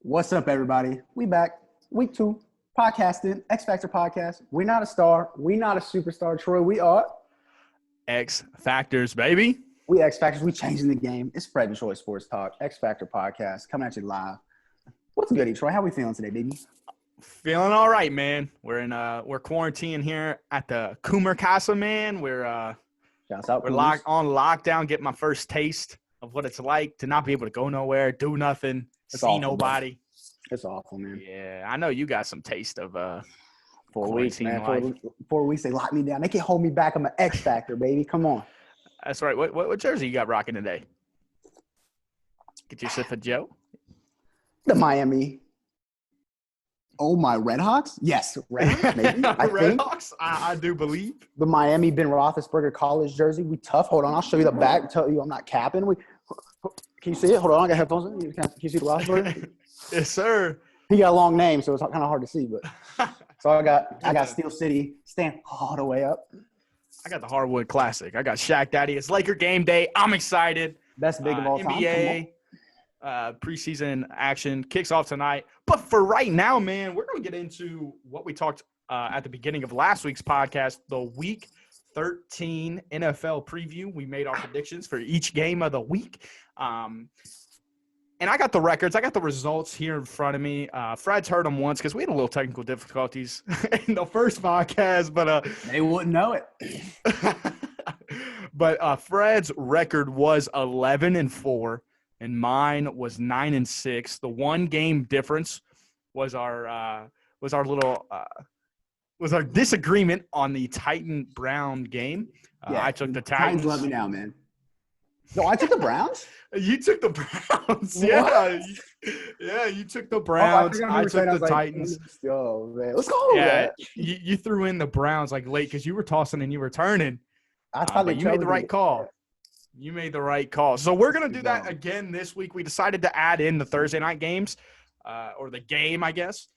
What's up, everybody? We back. Week 2, podcasting, X Factor podcast. We're not a star. We're not a superstar, Troy. We are. X Factors, baby. We X Factors. We changing the game. It's Fred and Troy Sports Talk, X Factor podcast, coming at you live. What's good, Troy? How we feeling today, baby? Feeling all right, man. We're quarantining here at the Coomer Casa, man. We're on lockdown, getting my first taste of what it's like to not be able to go nowhere, do nothing, see awful, nobody. Man. It's awful, man. Yeah, I know you got some taste of 4 weeks, man. 4 weeks, they locked me down. They can't hold me back. I'm an X Factor, baby. Come on. That's right. What jersey you got rocking today? Get yourself a Joe. The Miami. Oh, my Redhawks? Yes, Redhawks, maybe. Redhawks? I do believe. The Miami Ben Roethlisberger college jersey. We tough. Hold on. I'll show you the back. Tell you I'm not capping. Can you see it? Hold on. I got headphones in. Can you see the Roethlisberger? Yes, sir. He got a long name, so it's kind of hard to see. But so I got Steel City stand all the way up. I got the Hardwood Classic. I got Shaq Daddy. It's Laker game day. I'm excited. Best big of all time. NBA preseason action kicks off tonight. But for right now, man, we're going to get into what we talked at the beginning of last week's podcast, the Week 13 NFL preview. We made our predictions for each game of the week. And I got the records. I got the results here in front of me. Fred's heard them once because we had a little technical difficulties in the first podcast. But they wouldn't know it. But Fred's record was 11-4. And mine was 9-6. The one game difference was our disagreement on the Titan-Brown game. Yeah, I took the Titans. Let me now, man. No, I took the Browns. You took the Browns. Yeah, you took the Browns. I took the Titans. Oh man, let's go. Yeah, you threw in the Browns like late because you were tossing and you were turning. But you made the right call. You made the right call. So we're going to do that again this week. We decided to add in the Thursday night games, or the game, I guess,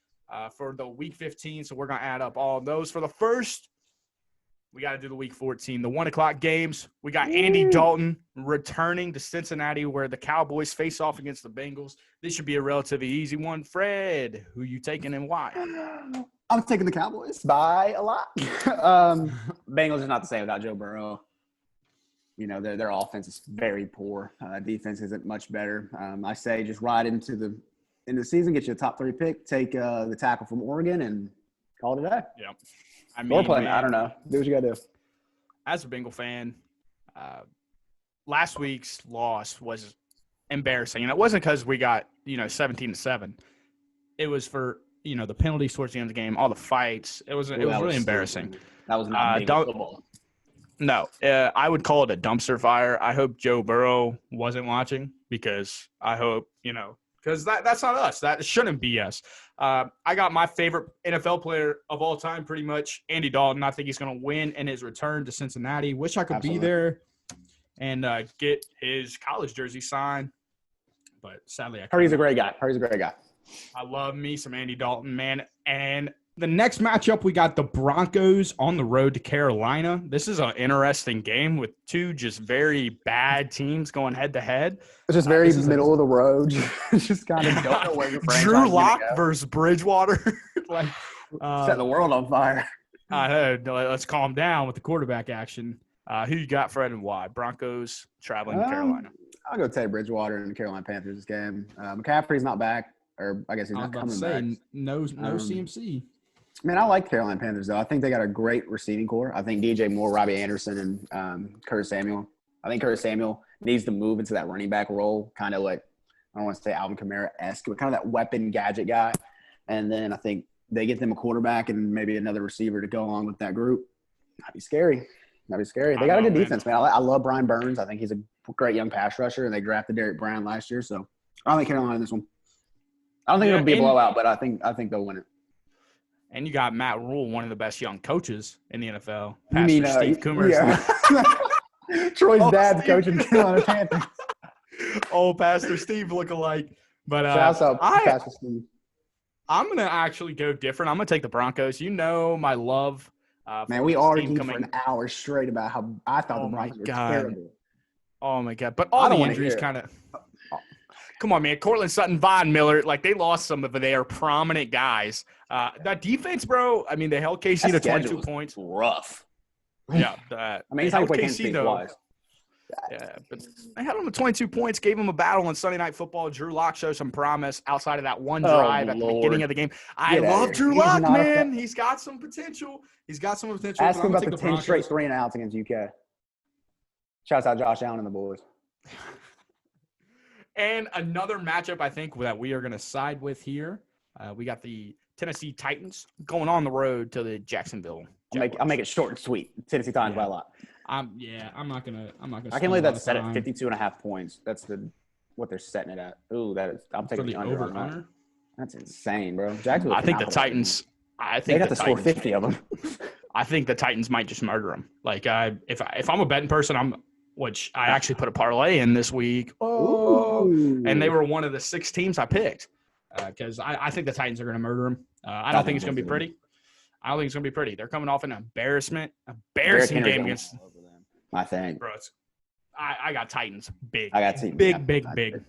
for the Week 15. So we're going to add up all of those. For the first, we got to do the Week 14, the 1 o'clock games. We got Andy Dalton returning to Cincinnati where the Cowboys face off against the Bengals. This should be a relatively easy one. Fred, who you taking and why? I'm taking the Cowboys by a lot. Bengals is not the same without Joe Burrow. You know, their offense is very poor. Defense isn't much better. I say just ride into the season, get you a top 3 pick, take the tackle from Oregon, and call it a day. Yeah. I don't know. Do what you got to do. As a Bengal fan, last week's loss was embarrassing. And it wasn't because we got, 17-7. It was for, the penalties towards the end of the game, all the fights. It was really embarrassing. That was not football. No, I would call it a dumpster fire. I hope Joe Burrow wasn't watching because I hope, because that's not us. That shouldn't be us. I got my favorite NFL player of all time, pretty much, Andy Dalton. I think he's going to win in his return to Cincinnati. Wish I could be there and get his college jersey signed. But sadly, I can't. He's a great guy. I love me some Andy Dalton, man. And the next matchup, we got the Broncos on the road to Carolina. This is an interesting game with two just very bad teams going head-to-head. It's just very middle of the road. Just kind of don't know where your franchise Drew Lock versus Bridgewater. Set the world on fire. Let's calm down with the quarterback action. Who you got, Fred, and why? Broncos traveling to Carolina. I'll go Teddy Bridgewater and the Carolina Panthers this game. McCaffrey's not back, or I guess he's not coming back. No CMC. Man, I like Carolina Panthers, though. I think they got a great receiving core. I think DJ Moore, Robbie Anderson, and Curtis Samuel. I think Curtis Samuel needs to move into that running back role, kind of like, I don't want to say Alvin Kamara-esque, but kind of that weapon gadget guy. And then I think they get them a quarterback and maybe another receiver to go along with that group. That'd be scary. They got a good defense, man. I love Brian Burns. I think he's a great young pass rusher, and they drafted Derek Brown last year. So I don't think Carolina in this one. I don't think it'll be a blowout, but I think they'll win it. And you got Matt Rule, one of the best young coaches in the NFL. Pastor Steve Coomer. Yeah. Troy's dad's coaching Carolina Panthers. Old Pastor Steve lookalike. But shouts out Pastor Steve. I'm going to actually go different. I'm going to take the Broncos. You know my love. Man, we argued for an hour straight about how I thought the Broncos were terrible. Oh, my God. But all the injuries kind of come on, man. Cortland Sutton, Von Miller, like they lost some of their prominent guys. That defense, bro, I mean, they held KC to 22 points. Rough. Yeah. I mean, it's how you play Kansas City twice. Yeah, but they had him with 22 points, gave him a battle on Sunday Night Football. Drew Lock showed some promise outside of that one drive at the beginning of the game. I love Drew Lock, man. He's got some potential. Ask him about the 10 straight 3-and-outs against UK. Shouts out Josh Allen and the boys. And another matchup I think that we are going to side with here. We got the Tennessee Titans going on the road to the Jacksonville. I'll make it short and sweet. Tennessee Titans by a lot. I'm not gonna. I can't believe that's set at 52.5 points. That's what they're setting it at. Ooh, I'm taking the under on that. That's insane, bro. Jacksonville. I think the Titans. They got to score 50 of them. I think the Titans might just murder them. Like if I'm a betting person, which I actually put a parlay in this week. Oh, and they were one of the 6 teams I picked because I think the Titans are going to murder them. I don't think it's going to be pretty. They're coming off an embarrassing game against them. I think. Bro, I got Titans big. I got Titans. Big.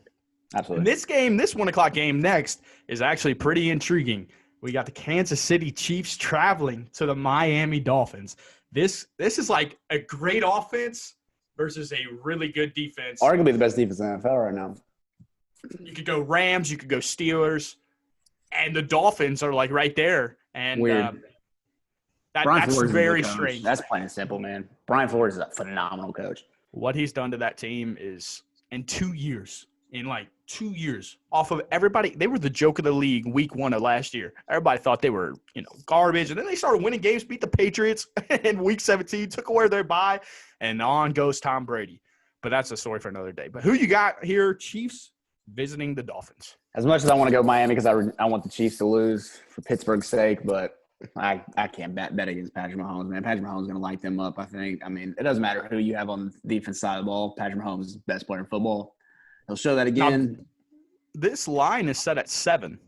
Absolutely. And this game, this 1 o'clock game next is actually pretty intriguing. We got the Kansas City Chiefs traveling to the Miami Dolphins. This is like a great offense versus a really good defense. Arguably the best defense in the NFL right now. You could go Rams, you could go Steelers, and the Dolphins are like right there. And weird. That's very strange. That's plain and simple, man. Brian Flores is a phenomenal coach. What he's done to that team is in 2 years, off of everybody. They were the joke of the league week 1 of last year. Everybody thought they were, garbage. And then they started winning games, beat the Patriots in week 17, took away their bye, and on goes Tom Brady. But that's a story for another day. But who you got here? Chiefs visiting the Dolphins. As much as I want to go Miami because I want the Chiefs to lose for Pittsburgh's sake, but I can't bet against Patrick Mahomes, man. Patrick Mahomes is going to light them up, I think. I mean, it doesn't matter who you have on the defense side of the ball. Patrick Mahomes is the best player in football. He'll show that again. Now, this line is set at 7.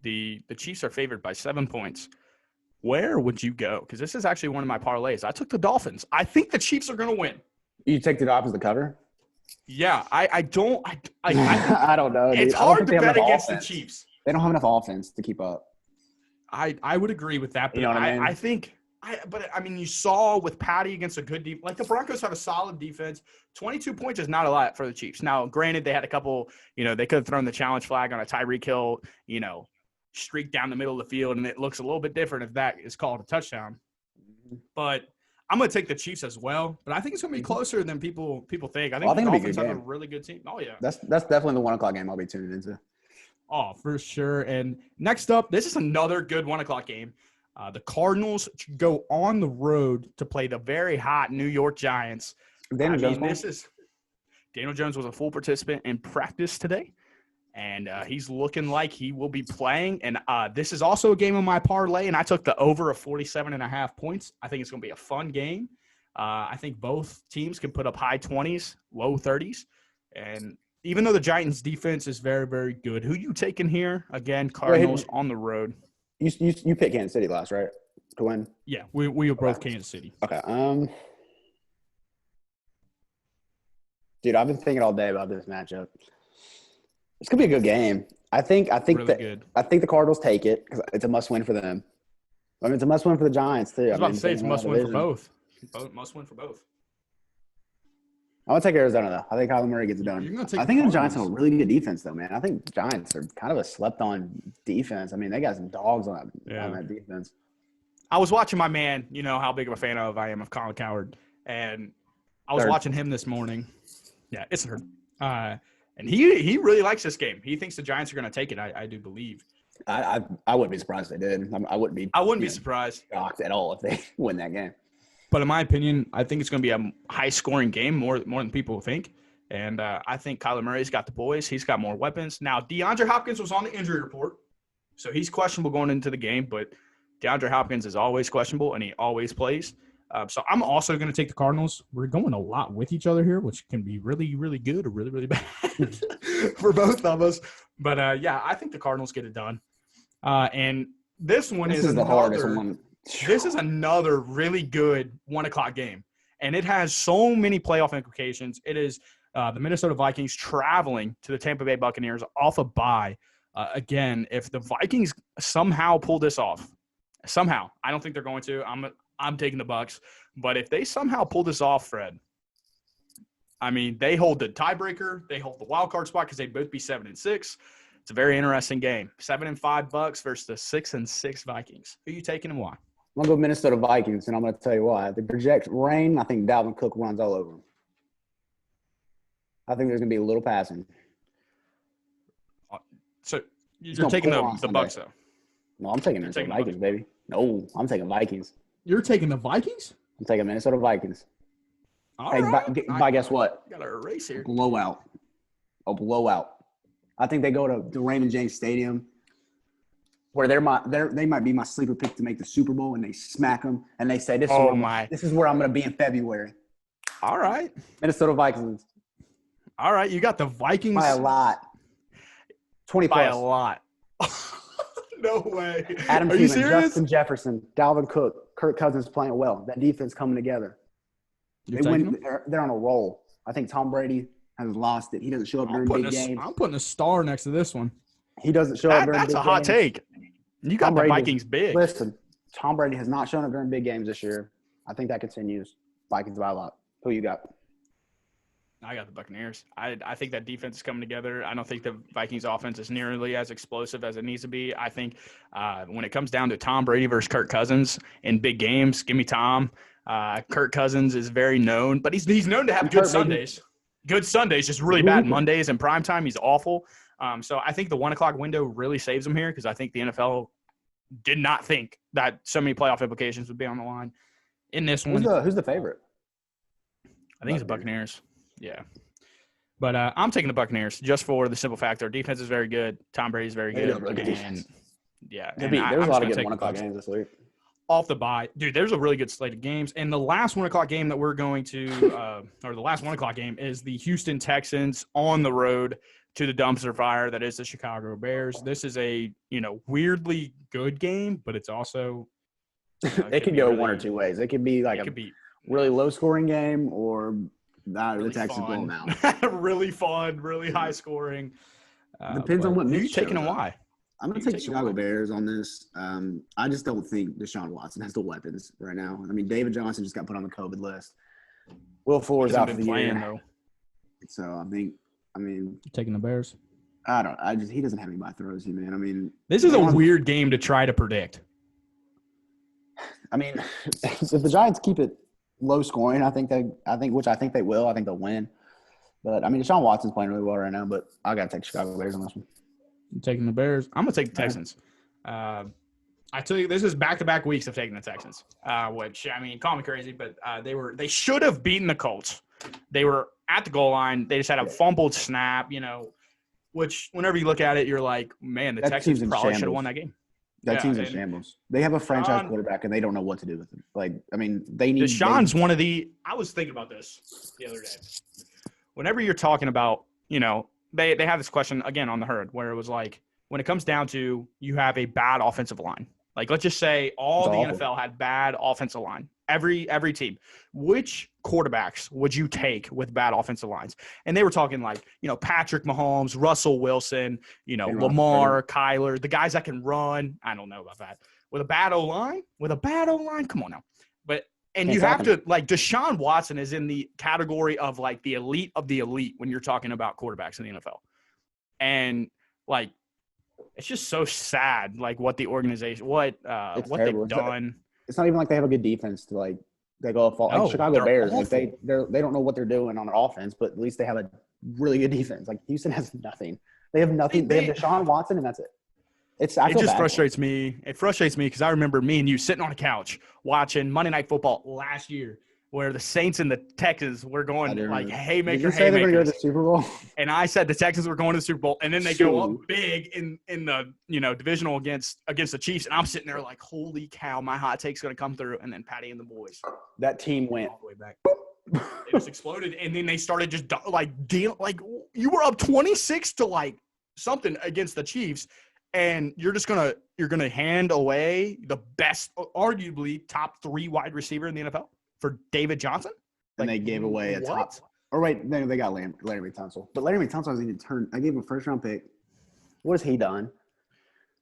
The Chiefs are favored by 7 points. Where would you go? Because this is actually one of my parlays. I took the Dolphins. I think the Chiefs are going to win. You take the Dolphins to cover? Yeah, I don't. I don't know. Dude. It's hard to bet against the Chiefs. They don't have enough offense to keep up. I would agree with that. But you know what I mean? I think you saw with Patty against a good defense. Like the Broncos have a solid defense. 22 points is not a lot for the Chiefs. Now, granted, they had a couple. They could have thrown the challenge flag on a Tyreek Hill. Streak down the middle of the field, and it looks a little bit different if that is called a touchdown. But I'm going to take the Chiefs as well. But I think it's going to be closer than people think. I think the Dolphins have a really good team. Oh yeah, that's definitely the 1 o'clock game I'll be tuning into. Oh, for sure. And next up, this is another good 1 o'clock game. The Cardinals go on the road to play the very hot New York Giants. Daniel Jones was a full participant in practice today, and he's looking like he will be playing. And this is also a game on my parlay, and I took the over of 47.5 points. I think it's going to be a fun game. I think both teams can put up high 20s, low 30s, and even though the Giants' defense is very, very good, who you taking here? Again, Cardinals on the road. You picked Kansas City last, right? To win? Yeah, we are both Kansas City. Okay. Dude, I've been thinking all day about this matchup. It's gonna be a good game. I think the Cardinals take it because it's a must-win for them. I mean, it's a must-win for the Giants too. I was about to say it's a must-win for both. Must-win for both. I'm going to take Arizona, though. I think Kyler Murray gets it done. I think the Giants have a really good defense, though, man. I think the Giants are kind of a slept-on defense. I mean, they got some dogs on that defense. I was watching my man, how big of a fan I am of Colin Cowherd, and I was watching him this morning. Yeah, it's third. And he really likes this game. He thinks the Giants are going to take it, I do believe. I wouldn't be surprised if they did. I wouldn't be surprised. Shocked at all if they win that game. But in my opinion, I think it's going to be a high-scoring game more than people think. And I think Kyler Murray's got the boys. He's got more weapons. Now, DeAndre Hopkins was on the injury report, so he's questionable going into the game. But DeAndre Hopkins is always questionable, and he always plays. So I'm also going to take the Cardinals. We're going a lot with each other here, which can be really, really good or really, really bad for both of us. But, I think the Cardinals get it done. And this is the hardest one. This is another really good 1 o'clock game, and it has so many playoff implications. It is The Minnesota Vikings traveling to the Tampa Bay Buccaneers off a bye. Again, if the Vikings somehow pull this off, I don't think they're going to. I'm taking the Bucs. But if they somehow pull this off, Fred, I mean, they hold the tiebreaker. They hold the wild card spot because they'd both be 7-6. It's a very interesting game. 7-5 Bucs versus the 6-6 Vikings. Who are you taking and why? I'm going to go Minnesota Vikings, and I'm going to tell you why. The project rain, I think Dalvin Cook runs all over them. I think there's going to be a little passing. So you're taking the Bucs, though? No, I'm taking Minnesota Vikings, baby. No, I'm taking Vikings. You're taking the Vikings? I'm taking Minnesota Vikings. All right. By guess what? Got a race here. Blowout. A blowout. I think they go to the Raymond James Stadium where they might be my sleeper pick to make the Super Bowl, and they smack them, and they say, this is where I'm going to be in February. All right. Minnesota Vikings. All right. You got the Vikings. By a lot. 20 plus. By a lot. No way. Adam Are you Thielen, serious? Justin Jefferson, Dalvin Cook, Kirk Cousins playing well. That defense coming together. They're on a roll. I think Tom Brady has lost it. He doesn't show up during big games. I'm putting a star next to this one. He doesn't show up during big games. That's a hot take. You got the Vikings big. Listen, Tom Brady has not shown up during big games this year. I think that continues. Vikings by a lot. Who you got? I got the Buccaneers. I think that defense is coming together. I don't think the Vikings offense is nearly as explosive as it needs to be. I think when it comes down to Tom Brady versus Kirk Cousins in big games, give me Tom. Kirk Cousins is very known, but he's known to have good Sundays. Good Sundays, just really bad Mondays and primetime. He's awful. So I think the 1 o'clock window really saves him here because I think the NFL did not think that so many playoff implications would be on the line in this one. Who's the favorite? I think it's the Buccaneers. Yeah. But I'm taking the Buccaneers just for the simple fact their defense is very good. Tom Brady's very good. And, yeah. There's a lot of good 1 o'clock games this week. Off the bye. Dude, there's a really good slate of games. And the last 1 o'clock game that we're going to or the last 1 o'clock game is the Houston Texans on the road to the dumpster fire that is the Chicago Bears. This is a, weirdly good game, but it's also it could go one or two ways. It could be like really low scoring game or really the Texans blow them out. Really fun, really high scoring. Depends on what who you taking and why. I'm going to take the Chicago Bears on this. I just don't think Deshaun Watson has the weapons right now. I mean, David Johnson just got put on the COVID list. Will Fuller's out for the year. Though. So you're taking the Bears. He doesn't have anybody throws him, man. I mean, this is a weird game to try to predict. I mean, if the Giants keep it low scoring, I think they will. I think they'll win. But I mean, Deshaun Watson's playing really well right now. But I got to take Chicago Bears on this one. I'm taking the Bears. I'm gonna take the Texans. I tell you, this is back-to-back weeks of taking the Texans. Which I mean, call me crazy, but they should have beaten the Colts. They were at the goal line. They just had a fumbled snap. Which whenever you look at it, you're like, man, the Texans probably should have won that game. That team's in shambles. They have a franchise quarterback, and they don't know what to do with him. They need – Deshaun's one of the – I was thinking about this the other day. Whenever you're talking about, they have this question, again, on the herd, where it was like, when it comes down to you have a bad offensive line. Like, let's just say all the NFL had bad offensive line. Every team. Which quarterbacks would you take with bad offensive lines? And they were talking like, Patrick Mahomes, Russell Wilson, Lamar, Kyler, the guys that can run. I don't know about that. With a bad O-line? Come on now. And you have to, Deshaun Watson is in the category of, the elite of the elite when you're talking about quarterbacks in the NFL. And, it's just so sad, what the organization, what they've done. It's not even like they have a good defense to they go off Chicago Bears. They don't know what they're doing on offense, but at least they have a really good defense. Houston has nothing. They have nothing. They have Deshaun Watson, and that's it. It just frustrates me. It frustrates me because I remember me and you sitting on a couch watching Monday Night Football last year, where the Saints and the Texans were going haymaker. Did you say they're going to go to the Super Bowl? And I said the Texans were going to the Super Bowl, and then they go up big in the divisional against the Chiefs, and I'm sitting there like, holy cow, my hot take's going to come through, and then Patty and the boys. That team went all the way back. It just exploded, and then they started just you were up 26 to something against the Chiefs, and you're gonna hand away the best, arguably top 3 wide receiver in the NFL for David Johnson. And they gave away Or wait, they got Larry Tunsil. But Larry Tunsil hasn't even turned. I gave him a first-round pick. What has he done?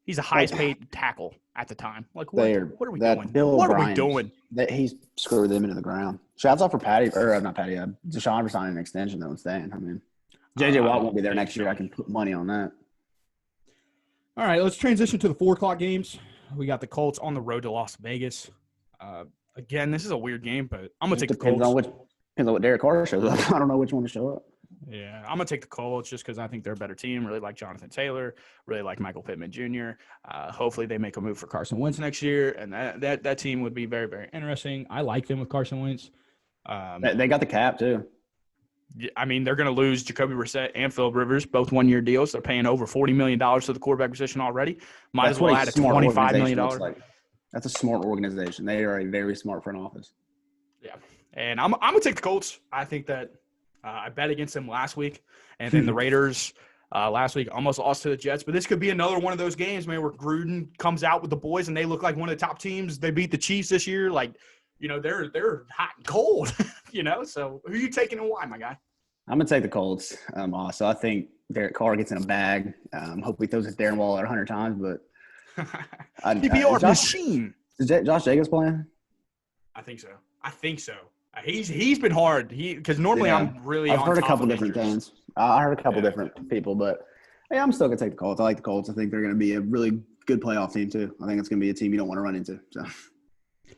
He's the highest paid tackle at the time. Like, what are we doing? Bill What O'Brien, are we doing? He's screwed them into the ground. Shouts out for Deshaun for signing an extension, though, and staying. I mean, J.J. Watt won't be there next year. I can put money on that. All right, let's transition to the 4 o'clock games. We got the Colts on the road to Las Vegas. Again, this is a weird game, but I'm going to take the Colts. Depends on what Derek Carr shows up. I don't know which one to show up. Yeah, I'm going to take the Colts just because I think they're a better team. Really like Jonathan Taylor. Really like Michael Pittman Jr. Hopefully they make a move for Carson Wentz next year, and that team would be very, very interesting. I like them with Carson Wentz. They got the cap, too. I mean, they're going to lose Jacoby Brissett and Phillip Rivers, both one-year deals. They're paying over $40 million to the quarterback position already. Might as well add a $25 million. Like. That's a smart organization. They are a very smart front office. Yeah, and I'm going to take the Colts. I think that I bet against them last week, and then the Raiders last week almost lost to the Jets. But this could be another one of those games, man, where Gruden comes out with the boys and they look like one of the top teams. They beat the Chiefs this year. Like, they're hot and cold, So who are you taking and why, my guy? I'm going to take the Colts. Also, I think Derek Carr gets in a bag. Hopefully throws it Darren Waller 100 times, but PPR machine. Is Josh Jacobs playing? I think so. He's been hard. Because normally I'm really. I've heard a couple different things. I heard a couple different people, but I'm still gonna take the Colts. I like the Colts. I think they're gonna be a really good playoff team too. I think it's gonna be a team you don't want to run into. So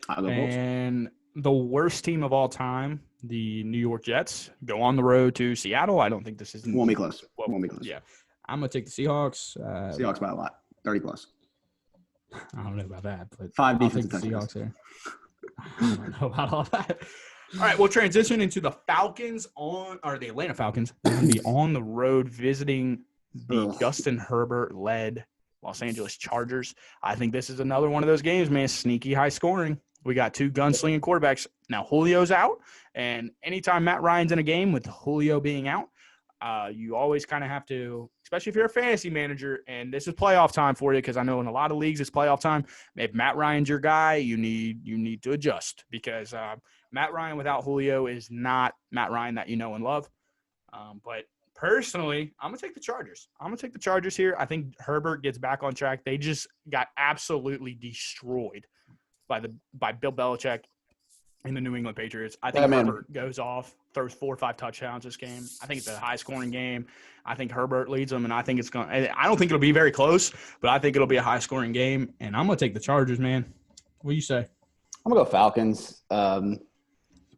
I'll go Colts. And the worst team of all time, the New York Jets, go on the road to Seattle. I don't think this is. Won't be close. Won't be close. Yeah, I'm gonna take the Seahawks. Seahawks by a lot. 30+. I don't know about that, but 5 defensive Seahawks here. I don't know about all that. All right, we'll transition into the the Atlanta Falcons. They're going to be on the road visiting the Justin Herbert-led Los Angeles Chargers. I think this is another one of those games, man, sneaky high scoring. We got 2 gunslinging quarterbacks. Now, Julio's out, and anytime Matt Ryan's in a game with Julio being out, you always kind of have to, especially if you're a fantasy manager, and this is playoff time for you because I know in a lot of leagues it's playoff time. If Matt Ryan's your guy, you need to adjust because Matt Ryan without Julio is not Matt Ryan that you know and love. But personally, I'm going to take the Chargers. I'm going to take the Chargers here. I think Herbert gets back on track. They just got absolutely destroyed by Bill Belichick and the New England Patriots. I think Herbert goes off, throws 4 or 5 touchdowns this game. I think it's a high-scoring game. I think Herbert leads them, and I think I don't think it'll be very close, but I think it'll be a high-scoring game, and I'm going to take the Chargers, man. What do you say? I'm going to go Falcons. I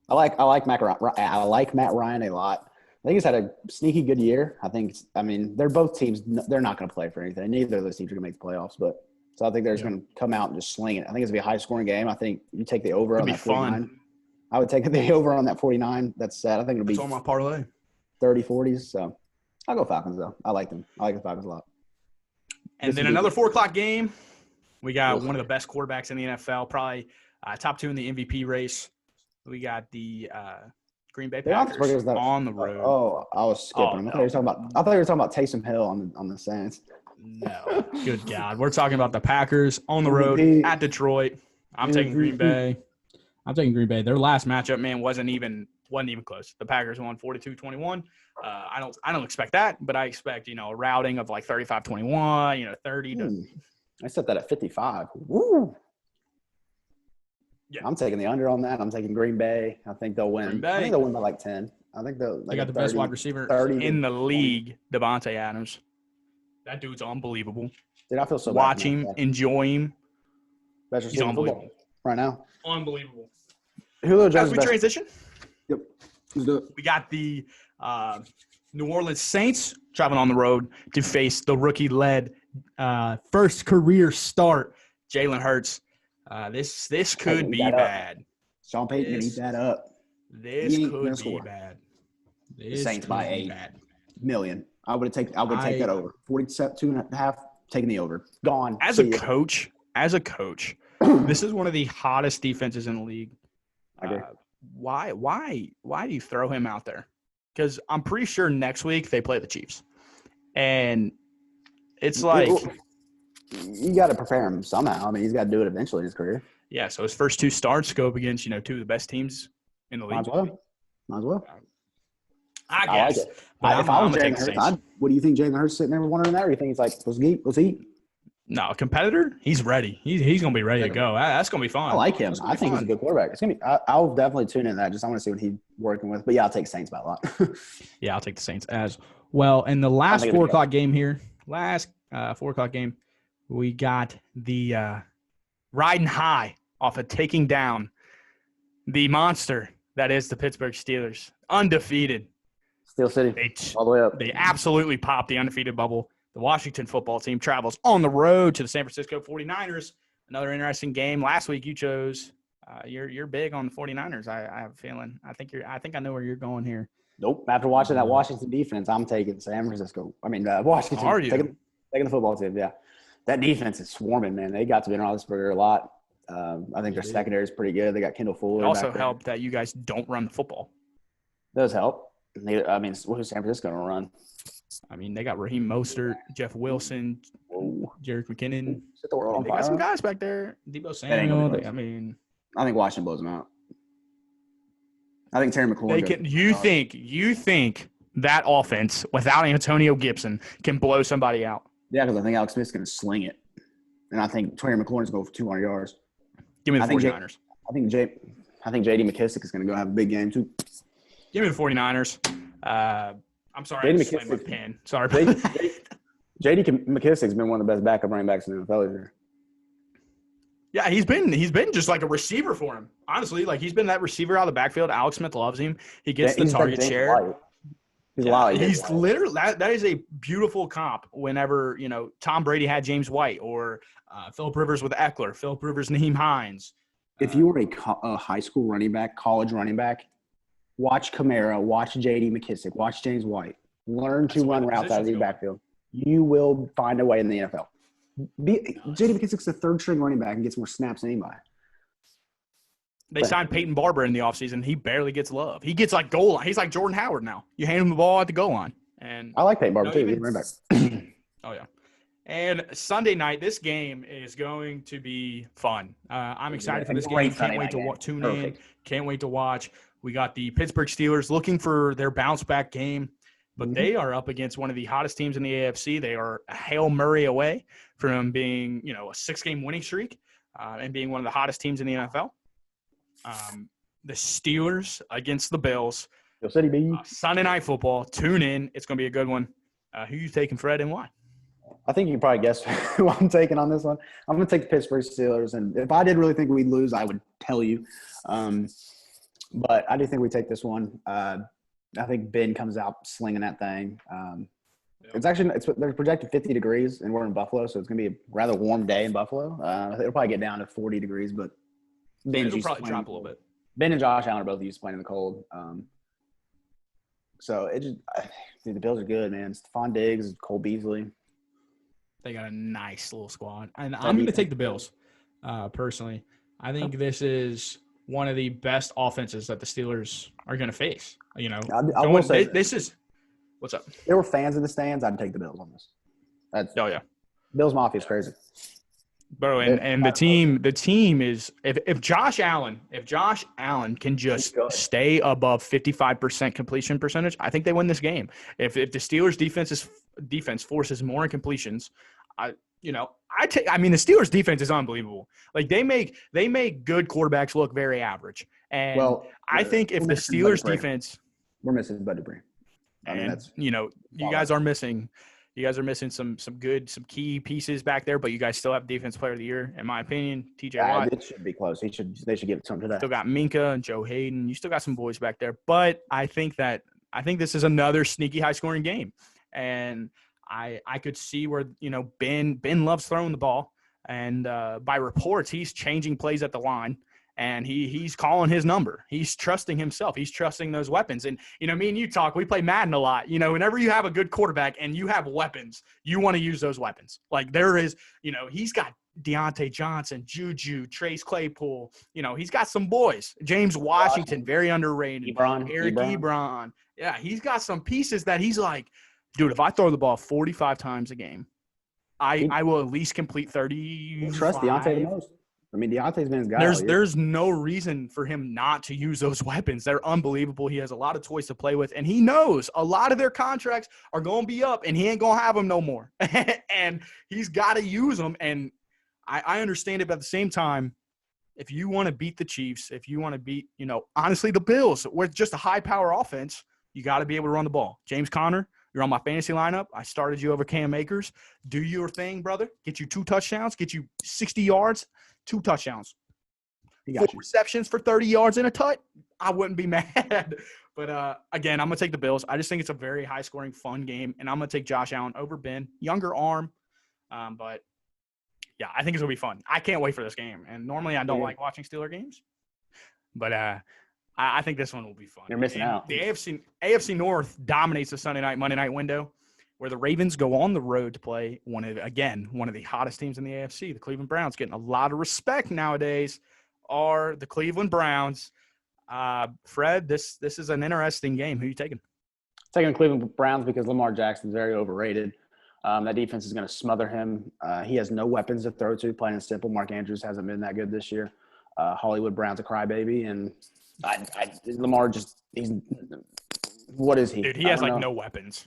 like Matt Ryan a lot. I think he's had a sneaky good year. They're both teams. They're not going to play for anything. Neither of those teams are going to make the playoffs, so I think they're just going to come out and just sling it. I think it's going to be a high-scoring game. I think you take the over on that 49. I would take the over on that 49. That's set. I think it'll be on my parlay. 30-40s. So I'll go Falcons, though. I like them. I like the Falcons a lot. And then another 4 o'clock game. We got one of the best quarterbacks in the NFL, probably top 2 in the MVP race. We got the Green Bay Packers on the road. I was skipping them. I thought you were talking about Taysom Hill on the Saints. No. Good God. We're talking about the Packers on the road at Detroit. I'm taking Green Bay. Their last matchup, man, wasn't even close. The Packers won 42-21. I don't expect that, but I expect, a routing of like 35-21, 30 to I set that at 55. Woo. Yeah. I'm taking the under on that. I'm taking Green Bay. I think they'll win. I think they'll win by like 10. I think they got the best wide receiver in the league, Devontae Adams. That dude's unbelievable. Dude, I feel so Watch him, enjoy him. He's unbelievable right now. Unbelievable. As we transition, yep, let's do it. We got the New Orleans Saints traveling on the road to face the rookie-led first career start, Jalen Hurts. This could be bad. Sean Payton can eat that up. This could be bad. Saints by 8 million. I would take that over. 42.5, taking the over. Gone. As a coach, this is one of the hottest defenses in the league. I agree. Why do you throw him out there? Because I'm pretty sure next week they play the Chiefs. And it's like you got to prepare him somehow. I mean, he's got to do it eventually in his career. Yeah, so his first 2 starts go up against, 2 of the best teams in the league. Might as well. I I like guess. it. But If I'm I was gonna take Jalen the Hurts, Saints. what do you think Jalen Hurts sitting there wondering that? Or you think he's like, let's eat? No, a competitor, he's ready. He's gonna be ready to go. That's gonna be I fun. like him. That's gonna I be think he's a fun. good quarterback. It's gonna be. I'll definitely tune in that. I want to see what he's working with. But yeah, I'll take Saints by a lot. Yeah, I'll take the Saints as well. And the I don't last think 4 o'clock game here, 4 o'clock game, we got the riding high off of taking down the monster that is the Pittsburgh Steelers, undefeated. Steel City, all the way up. They absolutely popped the undefeated bubble. The Washington football team travels on the road to the San Francisco 49ers. Another interesting game. Last week you chose you're big on the 49ers. I have a feeling. I think I know where you're going here. Nope. After watching that Washington defense, I'm taking San Francisco. Washington. Are you? Taking the football team, yeah. That defense is swarming, man. They got to Ben Roethlisberger a lot. I think their secondary is pretty good. They got Kendall Fuller. It also helped that you guys don't run the football. Does help. Who's San Francisco going to run? They got Raheem Mostert, Jeff Wilson, Jerick McKinnon. They got some guys back there. Debo Samuel. I think Washington blows them out. I think Terry McLaurin. You think that offense without Antonio Gibson can blow somebody out? Yeah, because I think Alex Smith's going to sling it, and I think Terry McLaurin's going to go for 200 yards. Give me the 49ers. I think J.D. McKissick is going to go have a big game too. Give me the 49ers. I'm sorry, I slammed my pen. Sorry. J.D. McKissick's been one of the best backup running backs in the NFL this year. Yeah, he's been just like a receiver for him. Honestly, like he's been that receiver out of the backfield. Alex Smith loves him. He gets the target share. He's literally that is a beautiful comp. Whenever Tom Brady had James White or Phillip Rivers with Eckler, Phillip Rivers, Naheem Hines. If you were a high school running back, college running back, watch Kamara, watch J.D. McKissick, watch James White. Learn to run routes out of the backfield. You will find a way in the NFL. J.D. McKissick's the third string running back and gets more snaps than anybody. They signed Peyton Barber in the offseason. He barely gets love. He gets like goal line. He's like Jordan Howard now. You hand him the ball at the goal line. And I like Peyton Barber too. He's running back. Oh, yeah. And Sunday night, this game is going to be fun. I'm excited for this game. Can't wait to tune in. Can't wait to watch. We got the Pittsburgh Steelers looking for their bounce-back game, but they are up against one of the hottest teams in the AFC. They are a Hail Murray away from being, a 6-game winning streak and being one of the hottest teams in the NFL. The Steelers against the Bills. Sunday Night Football. Tune in. It's going to be a good one. Who you taking, Fred, and why? I think you can probably guess who I'm taking on this one. I'm going to take the Pittsburgh Steelers, and if I did really think we'd lose, I would tell you. But I do think we take this one. I think Ben comes out slinging that thing. They're projected 50 degrees, and we're in Buffalo, so it's going to be a rather warm day in Buffalo. It'll probably get down to 40 degrees, but it'll probably drop a little bit. Ben and Josh Allen are both used to playing in the cold. So the Bills are good, man. Stephon Diggs, Cole Beasley. They got a nice little squad. And I'm going to take the Bills, personally. I think this is one of the best offenses that the Steelers are going to face. I will say this is – what's up? If there were fans in the stands, I'd take the Bills on this. Yeah. Bills Mafia is crazy. Bro, and the team is if Josh Allen can just stay above 55% completion percentage, I think they win this game. If the Steelers defense forces more incompletions, the Steelers defense is unbelievable. Like they make good quarterbacks look very average. And I think if the Steelers defense, we're missing Bud Dupree. You guys are missing. You guys are missing some key pieces back there, but you guys still have Defense Player of the Year, in my opinion. TJ Watt. It should be close. They should give it something today. Still got Minka and Joe Hayden. You still got some boys back there, but I think this is another sneaky high scoring game, and I could see where Ben loves throwing the ball, and by reports he's changing plays at the line. And he's calling his number. He's trusting himself. He's trusting those weapons. And, me and you talk, we play Madden a lot. Whenever you have a good quarterback and you have weapons, you want to use those weapons. Like there is, he's got Deontay Johnson, Juju, Trace Claypool. He's got some boys. James Washington, very underrated. Eric Ebron. Yeah, he's got some pieces that he's like, dude, if I throw the ball 45 times a game, I will at least complete 30. Trust Deontay the most. I mean, Deontay's been his guy. There's no reason for him not to use those weapons. They're unbelievable. He has a lot of toys to play with, and he knows a lot of their contracts are going to be up, and he ain't going to have them no more. And he's got to use them, and I understand it, but at the same time, if you want to beat the Chiefs, if you want to beat, honestly, the Bills with just a high-power offense, you got to be able to run the ball. James Conner, you're on my fantasy lineup. I started you over Cam Akers. Do your thing, brother. Get you 2 touchdowns. Get you 60 yards, 2 touchdowns. 4 receptions for 30 yards and a tut. I wouldn't be mad. But, again, I'm going to take the Bills. I just think it's a very high-scoring, fun game, and I'm going to take Josh Allen over Ben. Younger arm, but, yeah, I think it's going to be fun. I can't wait for this game. And normally I don't like watching Steeler games, but I think this one will be fun. You're missing out. The AFC North dominates the Sunday night, Monday night window, where the Ravens go on the road to play one of the hottest teams in the AFC. The Cleveland Browns, getting a lot of respect nowadays, are the Cleveland Browns. Fred, this is an interesting game. Who are you taking? Taking the Cleveland Browns because Lamar Jackson's very overrated. That defense is going to smother him. He has no weapons to throw to, plain and simple. Mark Andrews hasn't been that good this year. Hollywood Brown's a crybaby, and Lamar he's what is he? Dude, he has no weapons.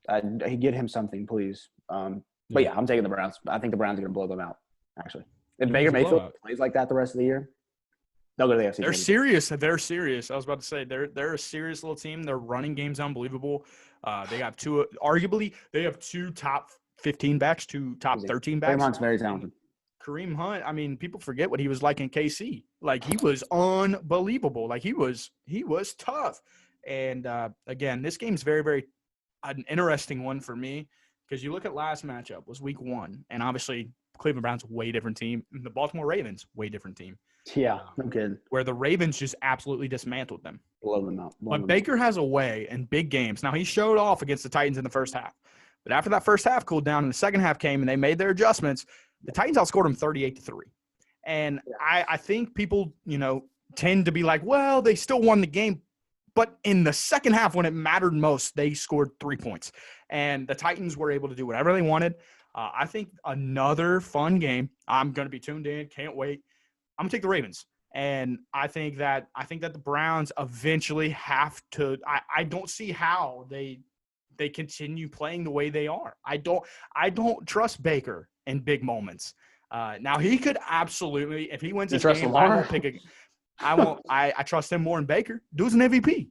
Get him something, please. But yeah, I'm taking the Browns. I think the Browns are going to blow them out, actually. If Baker Mayfield plays like that the rest of the year, they'll go to the AFC. They're serious. They're serious. I was about to say, they're a serious little team. Their running game's unbelievable. They have 2 – arguably, they have 2 top 15 backs, 2 top 13 backs. Kareem Hunt's very talented. Kareem Hunt, I mean, people forget what he was like in KC. Like, he was unbelievable. Like, he was tough. And, again, this game's very, very an interesting one for me because you look at last matchup was week 1, and obviously Cleveland Browns, way different team. The Baltimore Ravens, way different team. Yeah, no kidding. Where the Ravens just absolutely dismantled them. Blow them out. But Baker has a way in big games. Now, he showed off against the Titans in the first half. But after that first half cooled down and the second half came and they made their adjustments, the Titans outscored them 38-3. And I think people, tend to be like, well, they still won the game. But in the second half, when it mattered most, they scored 3 points. And the Titans were able to do whatever they wanted. I think another fun game. I'm going to be tuned in. Can't wait. I'm going to take the Ravens. And I think that the Browns eventually have to – I don't see how they continue playing the way they are. I don't trust Baker in big moments. Now, he could absolutely – if he wins this game, I won't pick a – I trust him more than Baker. Dude's an MVP.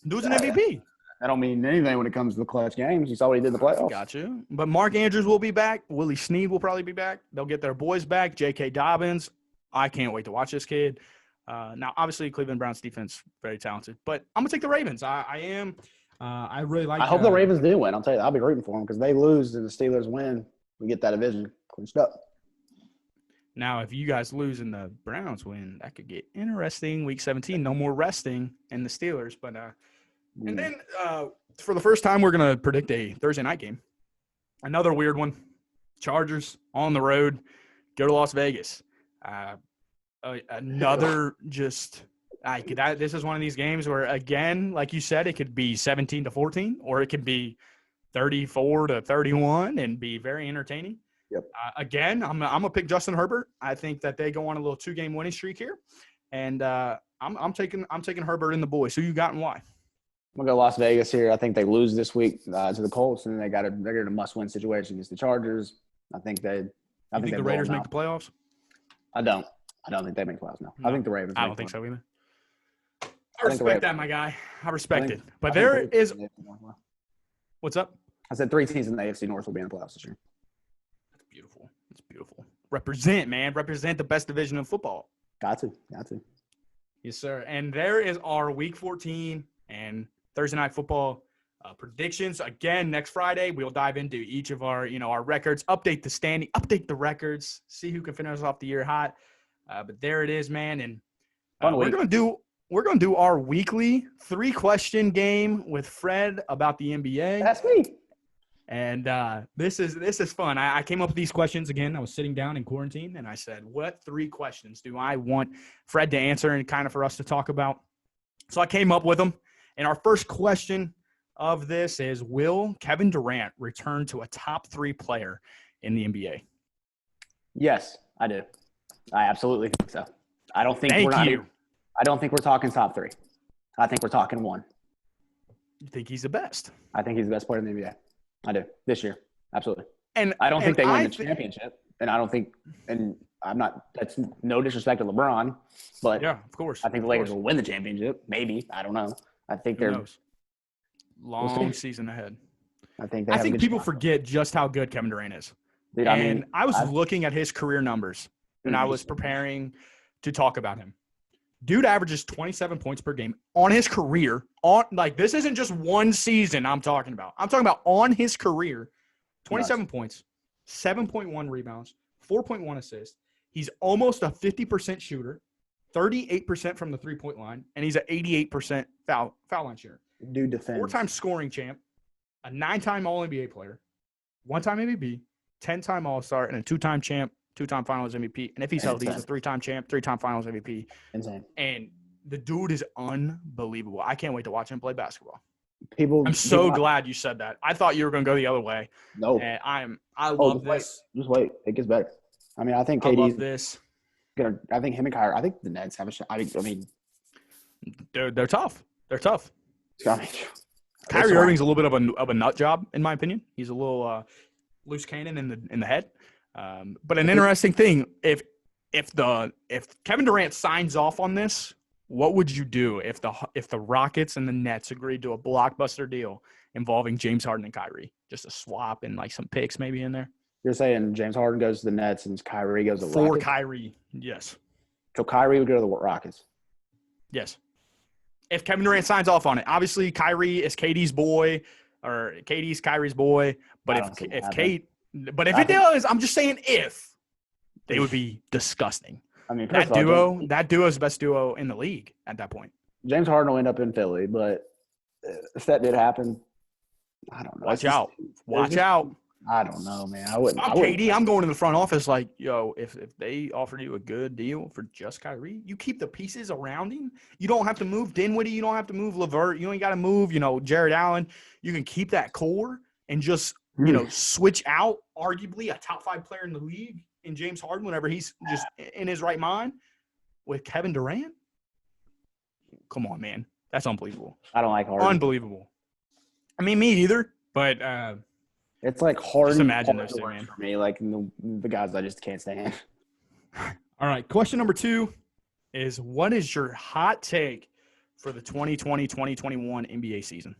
That don't mean anything when it comes to the clutch games. You saw what he did in the playoffs. Got you. But Mark Andrews will be back. Willie Snead will probably be back. They'll get their boys back. J.K. Dobbins. I can't wait to watch this kid. Now, obviously, Cleveland Browns defense, very talented. But I'm going to take the Ravens. I am. I really like I hope the Ravens do win. I'll tell you, I'll be rooting for them because they lose and the Steelers win. We get that division clinched up. Now, if you guys lose and the Browns win, that could get interesting. Week 17, no more resting in the Steelers. But and then for the first time, we're going to predict a Thursday night game. Another weird one. Chargers on the road, go to Las Vegas. Another just this is one of these games where, again, like you said, it could be 17-14 or it could be 34-31 and be very entertaining. Yep. Again, I'm gonna pick Justin Herbert. I think that they go on a little 2-game winning streak here, and I'm taking Herbert and the boys. Who you got and why? I'm gonna go Las Vegas here. I think they lose this week to the Colts, and they're in a must-win situation against the Chargers. I think the Raiders make the playoffs? I don't think they make the playoffs. No. I think the Ravens. I don't think so either. I respect that, my guy. I respect it. But what's up? I said 3 teams in the AFC North will be in the playoffs this year. That's beautiful. It's beautiful. Represent, man. Represent the best division of football. Got to. Yes, sir. And there is our Week 14 and Thursday Night Football predictions. Again, next Friday, we'll dive into each of our, our records, update the standing, update the records, see who can finish off the year hot. But there it is, man. And we're going to do our weekly 3-question game with Fred about the NBA. That's me. And this is fun. I came up with these questions again. I was sitting down in quarantine, and I said, what 3 questions do I want Fred to answer and kind of for us to talk about? So I came up with them. And our first question of this is, will Kevin Durant return to a top 3 player in the NBA? Yes, I do. I absolutely think so. I don't think Thank you. I don't think we're talking top 3. I think we're talking 1. You think he's the best? I think he's the best player in the NBA. I do this year, absolutely. And I don't think they win the championship, and I don't think, and I'm not. That's no disrespect to LeBron, but yeah, of course. I think the Lakers will win the championship. Maybe, I don't know. I think Who they're knows? Long season ahead. I think people forget just how good Kevin Durant is. Dude, I was looking at his career numbers when I was preparing to talk about him. Dude averages 27 points per game on his career. This isn't just one season I'm talking about. I'm talking about on his career. 27 points, 7.1 rebounds, 4.1 assists. He's almost a 50% shooter, 38% from the three-point line, and he's an 88% foul line shooter. Dude defends. 4-time scoring champ, a 9-time All-NBA player, 1-time MVP, 10-time All-Star, and a 2-time champ, 2-time Finals MVP. And if he's healthy, he's a 3-time champ, 3-time Finals MVP. Insane. And the dude is unbelievable. I can't wait to watch him play basketball. I'm so glad you said that. I thought you were going to go the other way. No. And I love this. Just wait. It gets better. I mean, I think KD's love this. I think him and Kyrie. I think the Nets have a shot. I mean, they're tough. They're tough. I mean, Kyrie Irving's a little bit of a nut job, in my opinion. He's a little loose cannon in the head. But an interesting thing, if Kevin Durant signs off on this, what would you do if the Rockets and the Nets agreed to a blockbuster deal involving James Harden and Kyrie? Just a swap and like some picks maybe in there. You're saying James Harden goes to the Nets and Kyrie goes to the Rockets? For Kyrie, yes. So Kyrie would go to the Rockets? Yes. If Kevin Durant signs off on it. Obviously, Kyrie is KD's boy or KD's Kyrie's boy. But if it does, I'm just saying if. They would be disgusting. I mean, that duo is the best duo in the league at that point. James Harden will end up in Philly, but if that did happen, I don't know. Watch out. I don't know, man. I wouldn't. KD, I'm going to the front office like, yo, if they offered you a good deal for just Kyrie, you keep the pieces around him. You don't have to move Dinwiddie. You don't have to move LeVert. You ain't got to move, Jared Allen. You can keep that core and just, switch out arguably a top 5 player in the league in James Harden whenever he's just in his right mind with Kevin Durant. Come on, man. That's unbelievable. I don't like Harden. Unbelievable. I mean, me either, but it's like Harden. Just imagine those two, man. For me, like the guys I just can't stand. All right. Question number 2 is, what is your hot take for the 2020-2021 NBA season?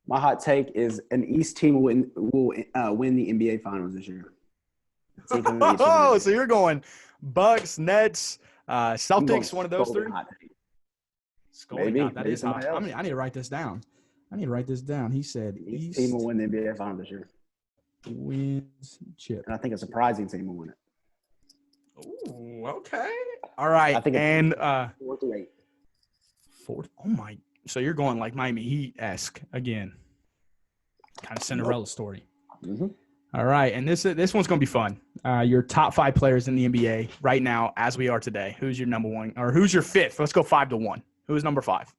My hot take is an East team will win the NBA Finals this year. Oh, so you're going Bucks, Nets, Celtics, one of those 3? Maybe. That is hot. I need to write this down. He said East team will win the NBA Finals this year. Wins chip. And I think a surprising team will win it. Ooh, okay. All right. I think and 4-8. Oh my. So you're going like Miami Heat-esque again. Kind of Cinderella story. Mm-hmm. All right. And this one's going to be fun. Your top 5 players in the NBA right now as we are today. Who's your number 1 or who's your 5th? Let's go 5 to 1. Who's number 5?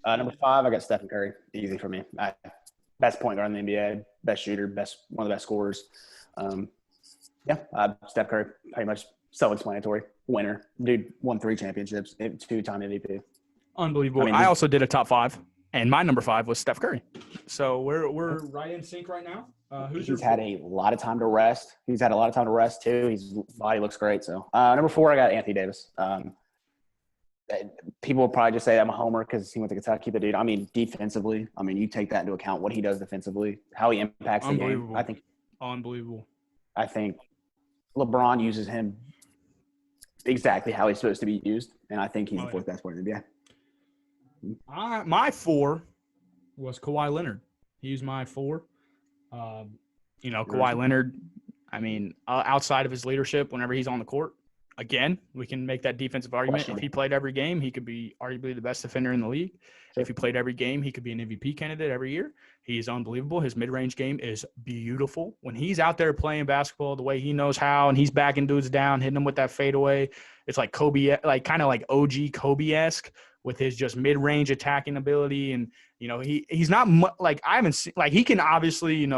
Number 5, I got Stephen Curry. Easy for me. Best point guard in the NBA, best shooter, one of the best scorers. Steph Curry, pretty much self-explanatory. Winner. Dude won 3 championships, 2-time MVP. Unbelievable. I also did a top 5, and my number 5 was Steph Curry. So we're right in sync right now. He's had a lot of time to rest. He's had a lot of time to rest too. His body looks great. So number 4, I got Anthony Davis. People will probably just say I'm a homer because he went to Kentucky, but dude, I mean, defensively, you take that into account, what he does defensively, how he impacts the game. I think unbelievable. I think LeBron uses him exactly how he's supposed to be used, and I think he's the 4th best player in the NBA. My 4 was Kawhi Leonard. He's my 4. Kawhi Leonard, outside of his leadership, whenever he's on the court, again, we can make that defensive argument. If he played every game, he could be arguably the best defender in the league. Sure. If he played every game, he could be an MVP candidate every year. He is unbelievable. His mid-range game is beautiful. When he's out there playing basketball the way he knows how, and he's backing dudes down, hitting them with that fadeaway, it's like Kobe, kind of like OG Kobe-esque with his just mid-range attacking ability. And, he's not like I haven't seen – like he can obviously,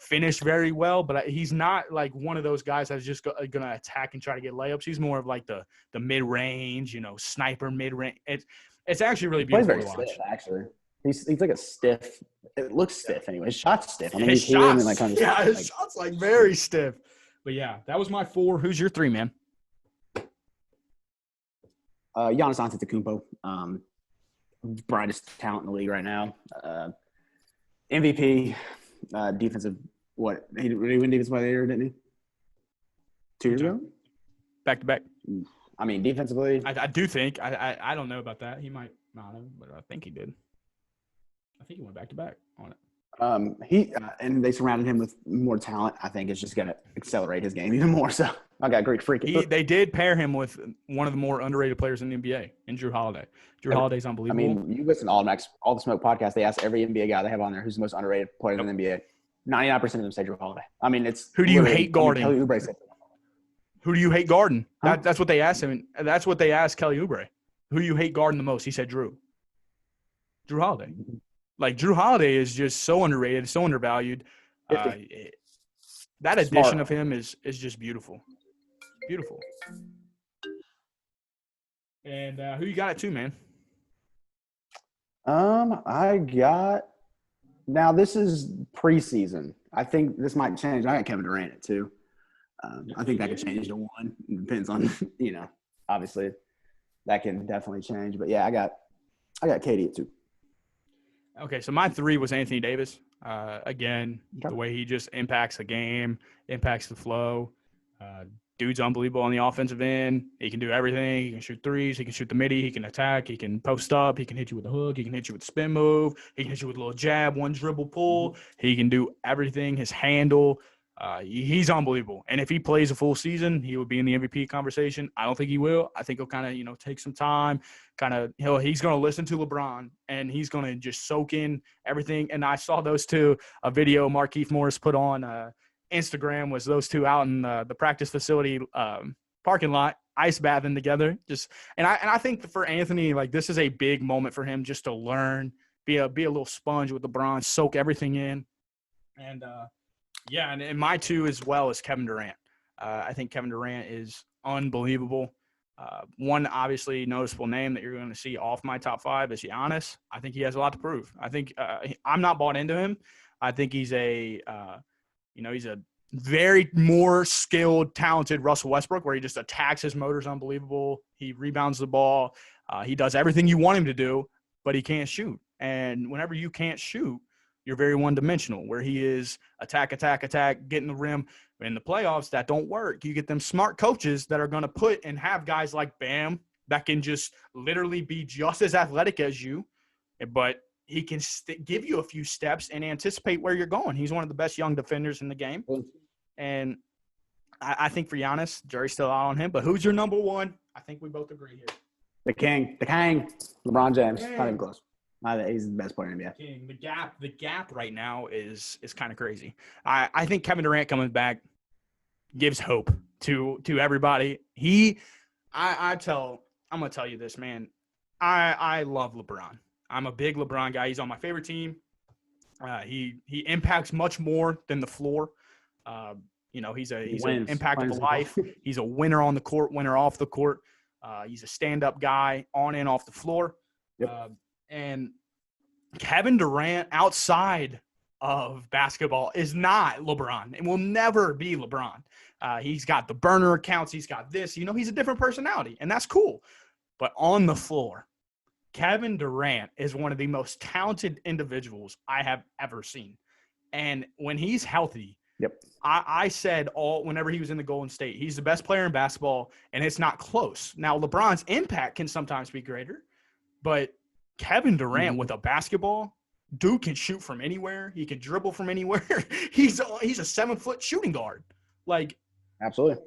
finish very well, but he's not like one of those guys that's just going to attack and try to get layups. He's more of like the mid-range, sniper mid-range. It's actually really beautiful to watch. Stiff, actually. He's like a stiff. It looks stiff anyway. His shot's stiff. I mean, His he's hitting shots, and like kind of his shots like very stiff. But yeah, that was my 4. Who's your 3, man? Giannis Antetokounmpo, brightest talent in the league right now. MVP, defensive. What he win defensive player of the year, didn't he? 2 years ago, back to back. I mean, defensively, I do think I don't know about that. He might not have, but I think he did. I think he went back to back on it. And they surrounded him with more talent. I think it's just going to accelerate his game even more. So I got Greek freak. They did pair him with one of the more underrated players in the NBA, in Drew Holiday. Drew Holiday's unbelievable. I mean, you listen to All the Smoke podcast. They ask every NBA guy they have on there who's the most underrated player in the NBA. 99% of them say Drew Holiday. I mean, it's who do you hate guarding? Kelly Oubre said. Who do you hate guarding? Huh? That's what they asked him. That's what they asked Kelly Oubre. Who do you hate guarding the most? He said Drew Holiday. Like, Drew Holiday is just so underrated, so undervalued. That addition of him is just beautiful. Beautiful. And who you got at 2, man? I got – now, this is preseason. I think this might change. I got Kevin Durant at 2. I think that could change to 1. It depends on, obviously that can definitely change. But, yeah, I got KD at 2. Okay, so my 3 was Anthony Davis. Again, the way he just impacts the game, impacts the flow. Dude's unbelievable on the offensive end. He can do everything. He can shoot threes. He can shoot the midi. He can attack. He can post up. He can hit you with a hook. He can hit you with a spin move. He can hit you with a little jab, one dribble pull. He can do everything. His handle. He's unbelievable. And if he plays a full season, he would be in the MVP conversation. I don't think he will. I think he'll kind of, take some time. He's going to listen to LeBron, and he's going to just soak in everything. And I saw those two, a video Markieff Morris put on Instagram, was those two out in the practice facility parking lot, ice bathing together. And I think for Anthony, like, this is a big moment for him just to learn, be a little sponge with LeBron, soak everything in. And and my 2 as well is Kevin Durant. I think Kevin Durant is unbelievable. One obviously noticeable name that you're going to see off my top 5 is Giannis. I think he has a lot to prove. I think I'm not bought into him. I think he's he's a very more skilled, talented Russell Westbrook, where he just attacks. His motor's unbelievable. He rebounds the ball. He does everything you want him to do, but he can't shoot. And whenever you can't shoot, you're very one-dimensional, where he is attack, getting the rim. In the playoffs, that don't work. You get them smart coaches that are going to put and have guys like Bam that can just literally be just as athletic as you, but he can give you a few steps and anticipate where you're going. He's one of the best young defenders in the game. And I think for Giannis, jury's still out on him. But who's your number 1? I think we both agree here. The King, LeBron James. Not even close. He's the best player in the NBA. King. The gap right now is kind of crazy. I think Kevin Durant coming back gives hope to everybody. I'm gonna tell you this, man. I love LeBron. I'm a big LeBron guy. He's on my favorite team. He impacts much more than the floor. He's an impact of a life. He's a winner on the court, winner off the court. He's a stand-up guy on and off the floor. Yep. And Kevin Durant outside of basketball is not LeBron. It will never be LeBron. He's got the burner accounts. He's got this. He's a different personality, and that's cool. But on the floor, Kevin Durant is one of the most talented individuals I have ever seen. And when he's healthy, I said whenever he was in the Golden State, he's the best player in basketball, and it's not close. Now, LeBron's impact can sometimes be greater, but Kevin Durant with a basketball, dude can shoot from anywhere. He can dribble from anywhere. He's a 7-foot shooting guard. Like, absolutely,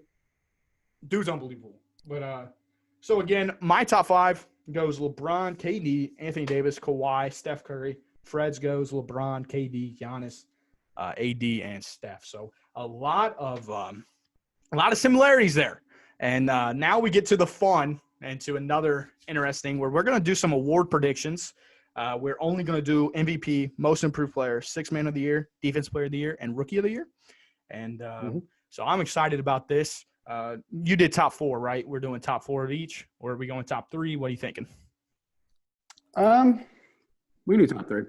dude's unbelievable. But so again, my top 5 goes LeBron, KD, Anthony Davis, Kawhi, Steph Curry. Fred's goes LeBron, KD, Giannis, AD, and Steph. So a lot of similarities there. And now we get to the fun and to another interesting where we're going to do some award predictions. We're only going to do MVP, Most Improved Player, Sixth Man of the Year, Defense Player of the Year, and Rookie of the Year. And so I'm excited about this. You did top 4, right? We're doing top 4 of each, or are we going top 3? What are you thinking? We do top 3.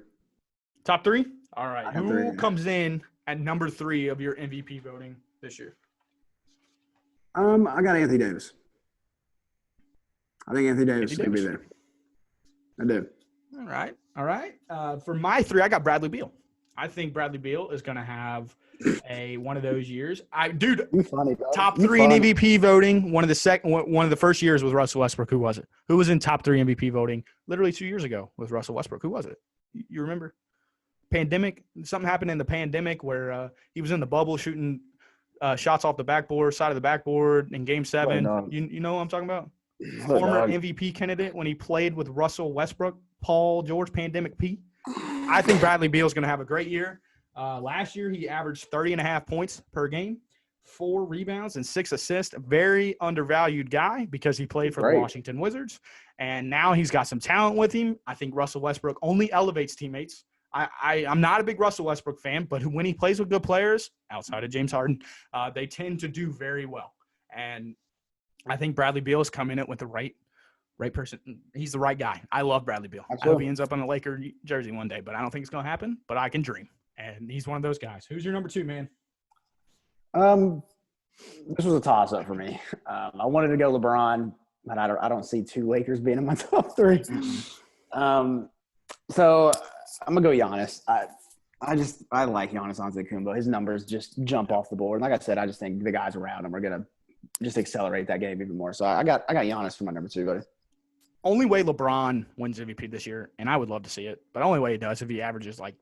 Top 3? All right. Who comes in at number 3 of your MVP voting this year? I got Anthony Davis. I think Anthony Davis is going to be there. I do. All right. For my 3, I got Bradley Beal. I think Bradley Beal is going to have one of those years. Top 3 in MVP voting. One of the first years with Russell Westbrook. Who was it? Who was in top 3 MVP voting? Literally 2 years ago with Russell Westbrook. Who was it? You remember? Pandemic. Something happened in the pandemic where he was in the bubble shooting shots off the side of the backboard in Game 7. You know what I'm talking about? Former MVP candidate when he played with Russell Westbrook, Paul George, Pandemic P. I think Bradley Beal is going to have a great year. Last year, he averaged 30.5 points per game, 4 rebounds, and 6 assists. Very undervalued guy because he played for the Washington Wizards. And now he's got some talent with him. I think Russell Westbrook only elevates teammates. I'm not a big Russell Westbrook fan, but when he plays with good players, outside of James Harden, they tend to do very well. And I think Bradley Beal is coming in with the right person. He's the right guy. I love Bradley Beal. Absolutely. I hope he ends up on the Laker jersey one day, but I don't think it's going to happen, but I can dream. And he's one of those guys. Who's your number 2, man? This was a toss-up for me. I wanted to go LeBron, but I don't see 2 Lakers being in my top 3. So I'm going to go Giannis. I like Giannis Antetokounmpo. His numbers just jump off the board. And like I said, I just think the guys around him are going to just accelerate that game even more. So I got Giannis for my number 2, buddy. Only way LeBron wins MVP this year, and I would love to see it, but only way he does if he averages like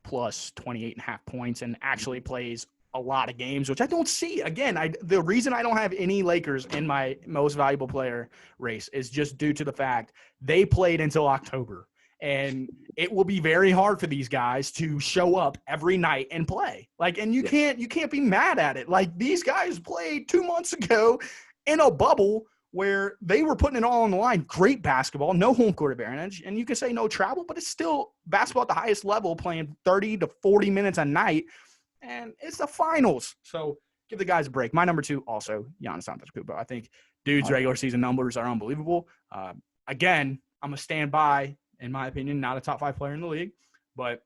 plus 28.5 points and actually plays a lot of games, which I don't see. Again, the reason I don't have any Lakers in my most valuable player race is just due to the fact they played until October. And it will be very hard for these guys to show up every night and play. And you can't be mad at it. Like, these guys played 2 months ago in a bubble where they were putting it all on the line. Great basketball, no home court advantage. And you can say no travel, but it's still basketball at the highest level, playing 30 to 40 minutes a night. And it's the finals. So give the guys a break. My number 2, also Giannis Antetokounmpo. I think dude's regular season numbers are unbelievable. Again, I'm going to stand by, in my opinion, not a top 5 player in the league, but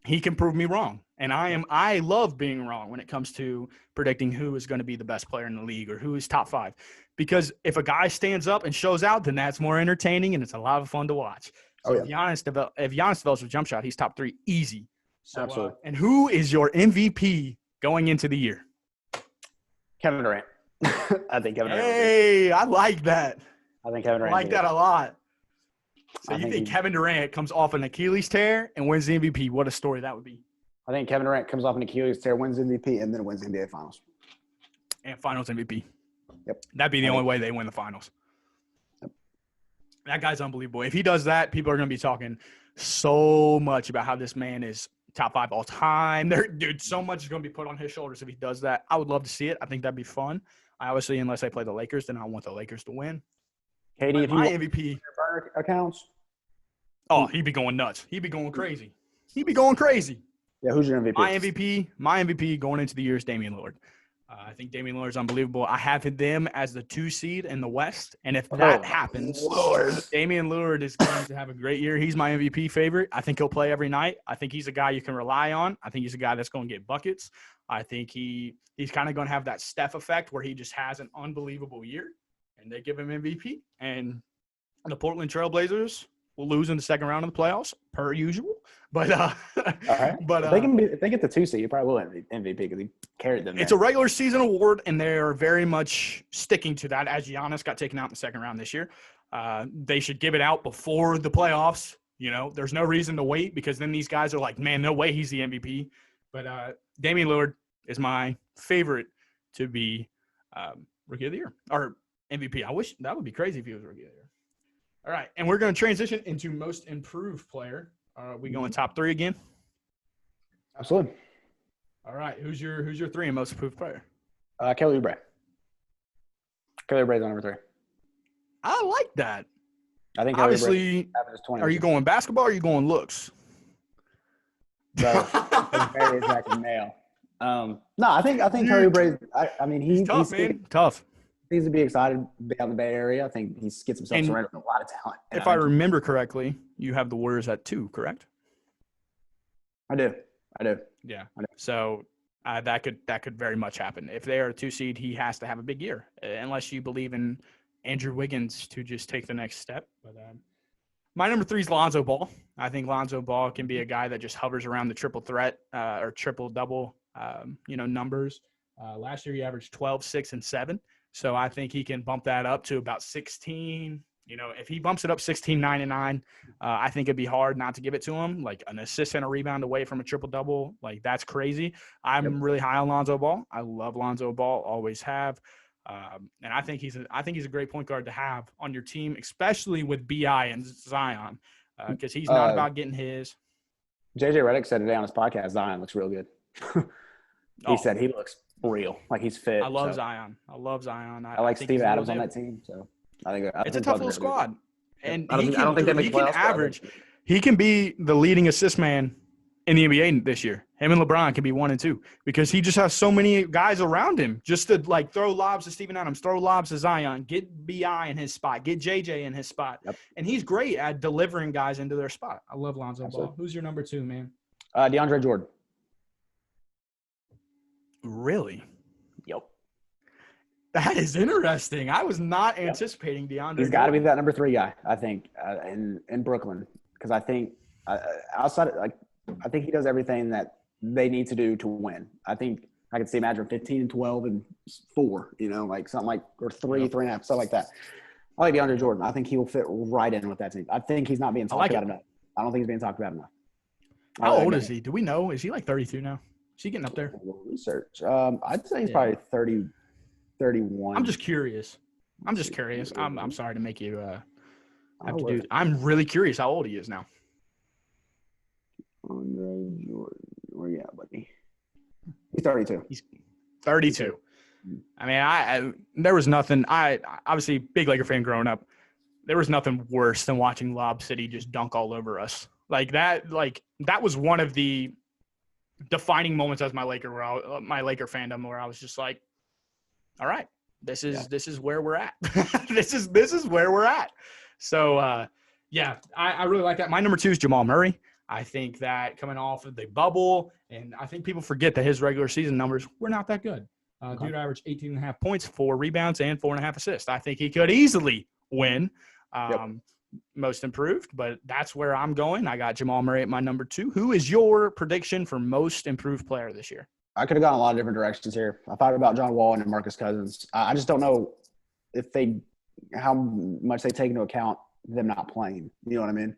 he can prove me wrong. And I love being wrong when it comes to predicting who is going to be the best player in the league or who is top 5. Because if a guy stands up and shows out, then that's more entertaining and it's a lot of fun to watch. So if Giannis develops a jump shot, he's top 3 easy. So, absolutely. And who is your MVP going into the year? Kevin Durant. I think Kevin Durant. Hey, I like that. I think Kevin Durant. I like that a lot. So you think Kevin Durant comes off an Achilles tear and wins the MVP? What a story that would be. I think Kevin Durant comes off an Achilles tear, wins MVP, and then wins the NBA Finals. And Finals MVP. Yep. That'd be the only way they win the Finals. Yep. That guy's unbelievable. If he does that, people are going to be talking so much about how this man is top 5 all time. Dude, so much is going to be put on his shoulders if he does that. I would love to see it. I think that'd be fun. Obviously, unless they play the Lakers, then I want the Lakers to win. KD, if my MVP accounts. Oh, he'd be going nuts. He'd be going crazy. Yeah, who's your MVP? My MVP going into the year is Damian Lillard. I think Damian Lillard's unbelievable. I have them as the 2 seed in the West, and if that happens, Damian Lillard is going to have a great year. He's my MVP favorite. I think he'll play every night. I think he's a guy you can rely on. I think he's a guy that's going to get buckets. I think he's kind of going to have that Steph effect where he just has an unbelievable year, and they give him MVP. And the Portland Trailblazers will lose in the second round of the playoffs, per usual. But but if they get the 2 seed, he probably will win MVP because he carried them. It's a regular season award, and they're very much sticking to that. As Giannis got taken out in the second round this year, they should give it out before the playoffs. There's no reason to wait because then these guys are like, man, no way he's the MVP. But Damian Lillard is my favorite to be Rookie of the Year or MVP. I wish that would be crazy if he was Rookie of the Year. All right, and we're going to transition into Most Improved Player. We going top 3 again? Absolutely. All right, who's your 3 in Most Improved Player? Kelly Oubre. Kelly Oubre's on number 3. I like that. I think Obviously, averages 20. are you going basketball or are you going looks? Both. A very attractive male. No, I think Curry Bray's. I mean, He's tough, man. Tough. He needs to be excited to be out in the Bay Area. I think he gets himself surrounded with a lot of talent. If I remember correctly, you have the Warriors at 2, correct? I do. Yeah. So that could very much happen. If they are a 2 seed, he has to have a big year, unless you believe in Andrew Wiggins to just take the next step. But my number 3 is Lonzo Ball. I think Lonzo Ball can be a guy that just hovers around the triple threat or triple double, numbers. Last year he averaged 12, 6, and 7. So I think he can bump that up to about 16. If he bumps it up 16, 9, and 9, I think it'd be hard not to give it to him. Like an assist and a rebound away from a triple-double, like that's crazy. I'm really high on Lonzo Ball. I love Lonzo Ball, always have. And I think he's a great point guard to have on your team, especially with BI and Zion, because he's not about getting his. JJ Redick said today on his podcast, Zion looks real good. He said he looks real, like he's fit. I love Zion. I like Steve Adams on that team, so I think it's a tough little squad. And I don't think they can average. He can be the leading assist man in the NBA this year. Him and LeBron can be 1 and 2 because he just has so many guys around him just to throw lobs to Steven Adams, throw lobs to Zion, get BI in his spot, get JJ in his spot. Yep. And he's great at delivering guys into their spot. I love Lonzo Ball. Who's your number 2, man? DeAndre Jordan. Really? Yep. That is interesting. I was not anticipating DeAndre. He's got to be that number 3 guy, I think, in Brooklyn, because I think outside of, I think he does everything that they need to do to win. I think I could see him averaging 15 and 12 and 4, something or 3, 3.5, something like that. I like DeAndre Jordan. I think he will fit right in with that team. I think he's not being talked about enough. I don't think he's being talked about enough. How old is he? Do we know? Is he 32 now? Is he getting up there? Research. I'd say he's probably 30, 31. I'm just curious. I'm sorry to make you have to do. I'm really curious how old he is now. Andre Jordan. Where you at, buddy? He's 32. He's 32. I mean, I there was nothing. I obviously big Laker fan growing up. There was nothing worse than watching Lob City just dunk all over us like that. Like that was one of the defining moments as my Laker fandom, where I was just like, all right, this is where we're at. this is where we're at. So I really like that. My number 2 is Jamal Murray. I think that coming off of the bubble, and I think people forget that his regular season numbers were not that good. Dude averaged 18.5 points, 4 rebounds, and 4.5 assists. I think he could easily win most improved, but that's where I'm going. I got Jamal Murray at my number 2. Who is your prediction for most improved player this year? I could have gone a lot of different directions here. I thought about John Wall and Marcus Cousins. I just don't know how much they take into account them not playing. You know what I mean?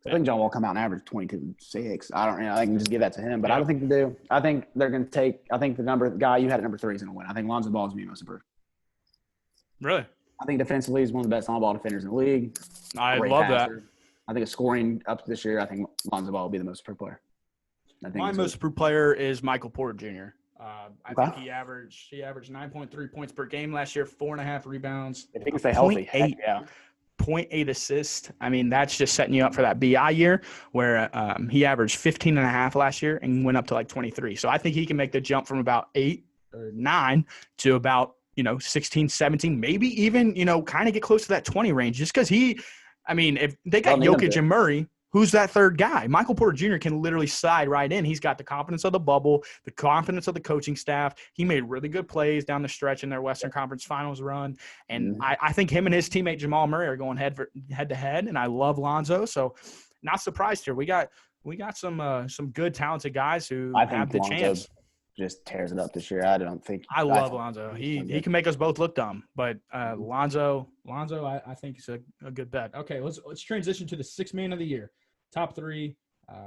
I think John Wall come out and average 22.6. I can just give that to him, but I don't think they do. I think they're going to take – I think the guy you had at number 3 is going to win. I think Lonzo Ball is going to be most improved. Really? I think defensively he's one of the best on-ball defenders in the league. I love that. I think scoring up this year, I think Lonzo Ball will be the most improved player. My most improved player is Michael Porter Jr. I think he averaged 9.3 points per game last year, 4.5 rebounds. If he can stay healthy. 0.8 assists. I mean, that's just setting you up for that BI year where he averaged 15.5 last year and went up to 23. So I think he can make the jump from about 8 or 9 to about, 16, 17, maybe even, kind of get close to that 20 range just because if they got Jokic and Murray, who's that third guy? Michael Porter Jr. can literally slide right in. He's got the confidence of the bubble, the confidence of the coaching staff. He made really good plays down the stretch in their Western Conference Finals run. And I think him and his teammate Jamal Murray are going head to head, and I love Lonzo. So not surprised here. We got some good, talented guys who have the chance. Just tears it up this year. I don't think. I love Lonzo. He can make us both look dumb, but Lonzo, I think is a good bet. Okay, let's transition to the 6th man of the year. Top 3.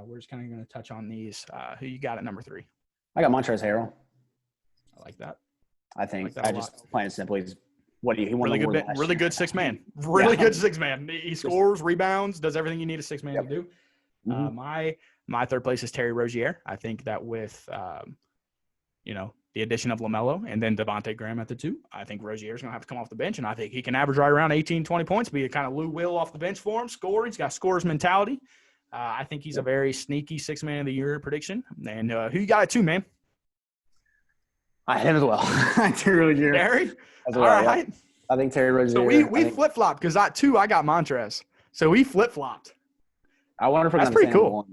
We're just kind of going to touch on these. Who you got at number 3? I got Montrezl Harrell. I like that. I think plain and simply, he won really good, really good 6th man. Really good 6th man. He scores, rebounds, does everything you need a 6th man to do. My 3rd place is Terry Rozier. I think that with the addition of LaMelo and then Devontae Graham at the 2. I think Rozier's going to have to come off the bench, and I think he can average right around 18, 20 points, be a kind of Lou Will off the bench for him, score. He's got scorer's mentality. I think he's a very sneaky 6th man of the year prediction. And who you got at 2, man? I him as well. Terry Rozier. Terry? All right. Yeah. I think Terry Rozier. So we flip-flopped because at 2 I got Montrez. So we flip-flopped. I wonder if we're That's pretty cool.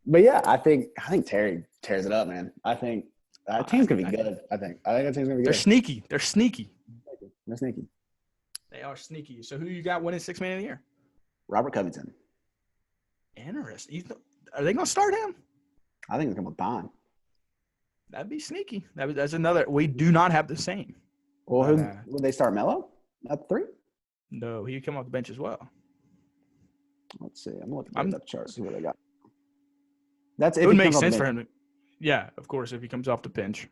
But yeah, I think Terry tears it up, man. I think that team's gonna be good. I think that team's gonna be good. They're sneaky. They're sneaky. They are sneaky. So who you got winning 6th man of the year? Robert Covington. Interesting. Are they gonna start him? I think it's gonna be fine. That'd be sneaky. That's another. We do not have the same. Well, would they start Melo at 3? No, he'd come off the bench as well. Let's see. I'm looking at the chart. See what they got. It would make sense for him. Yeah, of course, if he comes off the bench.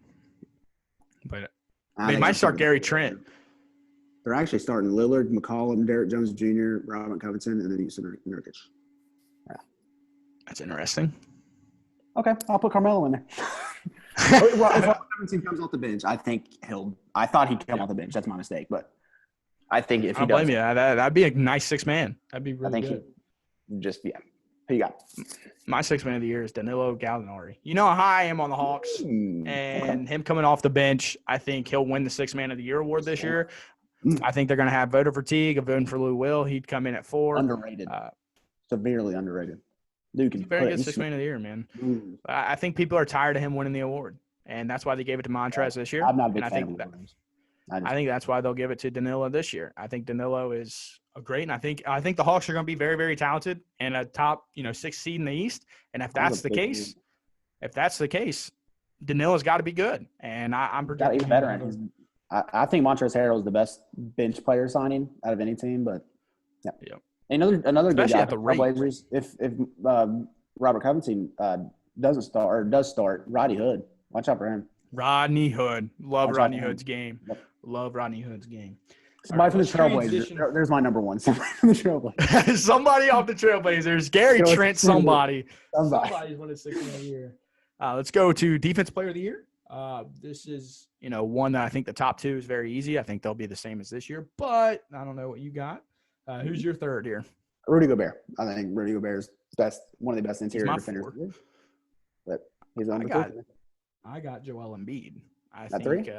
But they might start Gary Trent. They're actually starting Lillard, McCollum, Derek Jones Jr., Robert Covington, and then Yusuf Nurkic. Yeah. That's interesting. Okay, I'll put Carmelo in there. If Robert Covington comes off the bench, I thought he'd come off the bench. That's my mistake. But I think if he does. I blame you. That'd be a nice 6th man. That'd be really good. Who you got? My 6th man of the year is Danilo Gallinari. You know how high I am on the Hawks, and him coming off the bench, I think he'll win the 6th man of the year award this year. I think they're going to have voter fatigue of voting for Lou Will. He'd come in at 4. Underrated. Severely underrated. Dude can very good 6th man of the year, man. I think people are tired of him winning the award, and that's why they gave it to Montrez this year. I'm not a big fan of that. I think that's why they'll give it to Danilo this year. I think Danilo is great, and I think the Hawks are going to be very, very talented and a top 6th seed in the East. And if that's the case, Danilo's got to be good. And I'm predicting even better. I think Montrezl Harrell is the best bench player signing out of any team. But yeah. Another good guy. Blazers. If Robert Covington does start, Rodney Hood. Watch out for him. Rodney Hood. Love Rodney Hood's game. Love Rodney Hood's game. Somebody from the Trailblazers. There's my number one. Somebody from the Trailblazers. Somebody off the Trailblazers. Gary Trent, somebody. Somebody's winning 6th man of the year. Let's go to Defense Player of the Year. This is, one that I think the top 2 is very easy. I think they'll be the same as this year, but I don't know what you got. Who's your 3rd here? Rudy Gobert. I think Rudy Gobert is one of the best interior defenders. But he's on the 3rd. I got Joel Embiid. I think 3?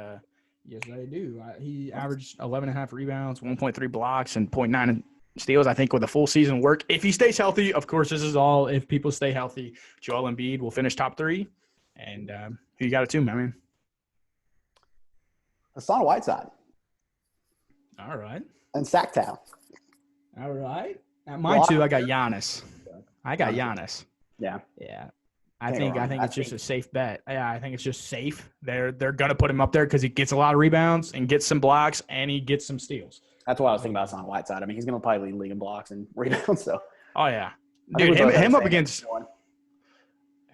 Yes, I do. He averaged 11.5 rebounds, 1.3 blocks, and 0.9 steals. I think with a full season work, if he stays healthy, of course, this is all if people stay healthy. Joel Embiid will finish top 3. And who you got it to, my man? Hassan Whiteside. All right. And Sacktown. All right. At mine too, I got Giannis. Yeah. I think it's just a safe bet. Yeah, I think it's just safe. They're gonna put him up there because he gets a lot of rebounds and gets some blocks and he gets some steals. That's why I was thinking about Hassan Whiteside. I mean, he's gonna probably lead the league in blocks and rebounds. So. Oh yeah, dude, him up against.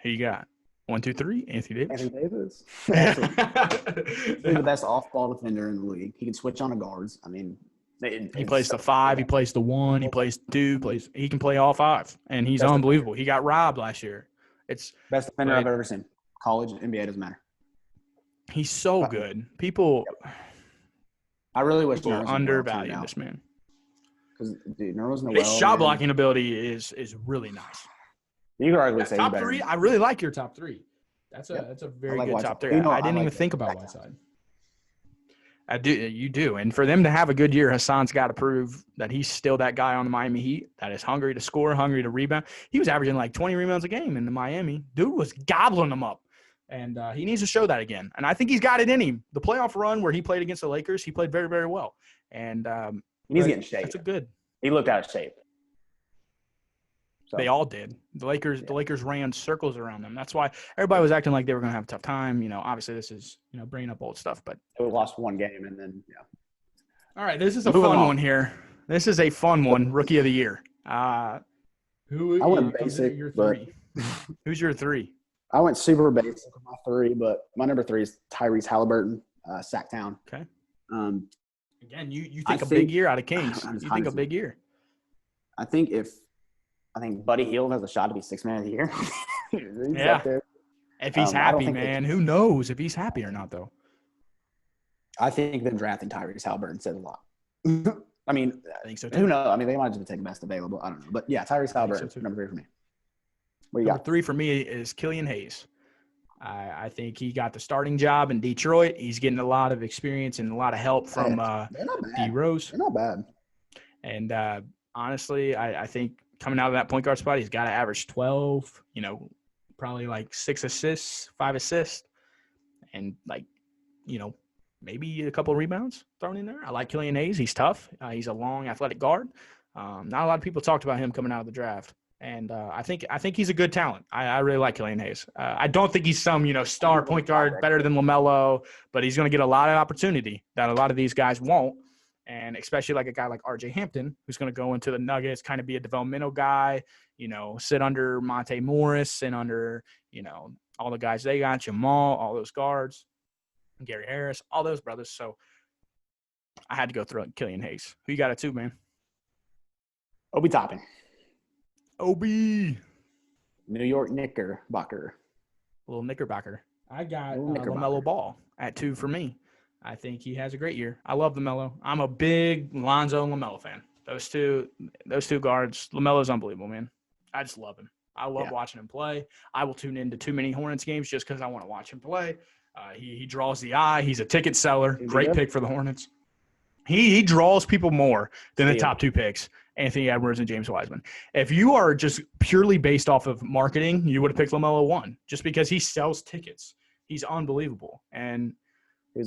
Who you got? 1, 2, 3. Anthony Davis. Anthony Davis. He's the best off-ball defender in the league. He can switch on the guards. I mean, he plays the 5. He plays the 1. He plays 2. He can play all 5, and he's unbelievable. He got robbed last year. It's best defender I've ever seen. College, NBA doesn't matter. He's so good. People. I really wish people undervalue this man. Because Nerlens Noel. His shot blocking ability is really nice. You could arguably say top 3. I really like your top 3. That's a very good top 3. I didn't even think about Whiteside. I do. You do. And for them to have a good year, Hassan's got to prove that he's still that guy on the Miami Heat that is hungry to score, hungry to rebound. He was averaging like 20 rebounds a game in the Miami. Dude was gobbling them up. And he needs to show that again. And I think he's got it in him. The playoff run where he played against the Lakers, he played very, very well. And he's getting shape. That's a good. He looked out of shape. So. They all did. The Lakers ran circles around them. That's why everybody was acting like they were going to have a tough time. Obviously this is, bringing up old stuff, but they lost one game and then, yeah. All right. This is a fun one here. This is a fun one. Rookie of the year. Who I went basic, your 3? Who's your 3? I went super basic with my 3, but my number 3 is Tyrese Halliburton, Sacktown. Okay. Again, you think big year out of Kings. You think a big year. I think Buddy Hield has a shot to be 6th man of the year. Yeah. If he's I don't happy, think man, who knows if he's happy or not, though. I think them drafting Tyrese Halliburton said a lot. I mean, I think so too. who knows? I mean, they might just take the best available. I don't know. But yeah, Tyrese Halliburton, so number 3 for me. What you Number got? 3 for me is Killian Hayes. I think he got the starting job in Detroit. He's getting a lot of experience and a lot of help from D Rose. They're not bad. And honestly, I think coming out of that point guard spot, he's got to average 12, probably like 6 assists, 5 assists, and maybe a couple of rebounds thrown in there. I like Killian Hayes. He's tough. He's a long, athletic guard. Not a lot of people talked about him coming out of the draft. And I think he's a good talent. I really like Killian Hayes. I don't think he's some star point guard better than LaMelo, but he's going to get a lot of opportunity that a lot of these guys won't, and especially like a guy like R.J. Hampton, who's going to go into the Nuggets, kind of be a developmental guy, sit under Monte Morris and under all the guys they got, Jamal, all those guards, Gary Harris, all those brothers. So I had to go through Killian Hayes. Who you got it too, man? Obi Toppin. OB. New York Knickerbocker. Little Knickerbocker. I got Knickerbocker. LaMelo Ball at 2 for me. I think he has a great year. I love LaMelo. I'm a big Lonzo and LaMelo fan. Those two guards. LaMelo's unbelievable, man. I just love him. I love watching him play. I will tune into too many Hornets games just because I want to watch him play. He draws the eye. He's a ticket seller. Great pick for the Hornets. He draws people more than the top 2 picks, Anthony Edwards and James Wiseman. If you are just purely based off of marketing, you would have picked LaMelo 1 just because he sells tickets. He's unbelievable. And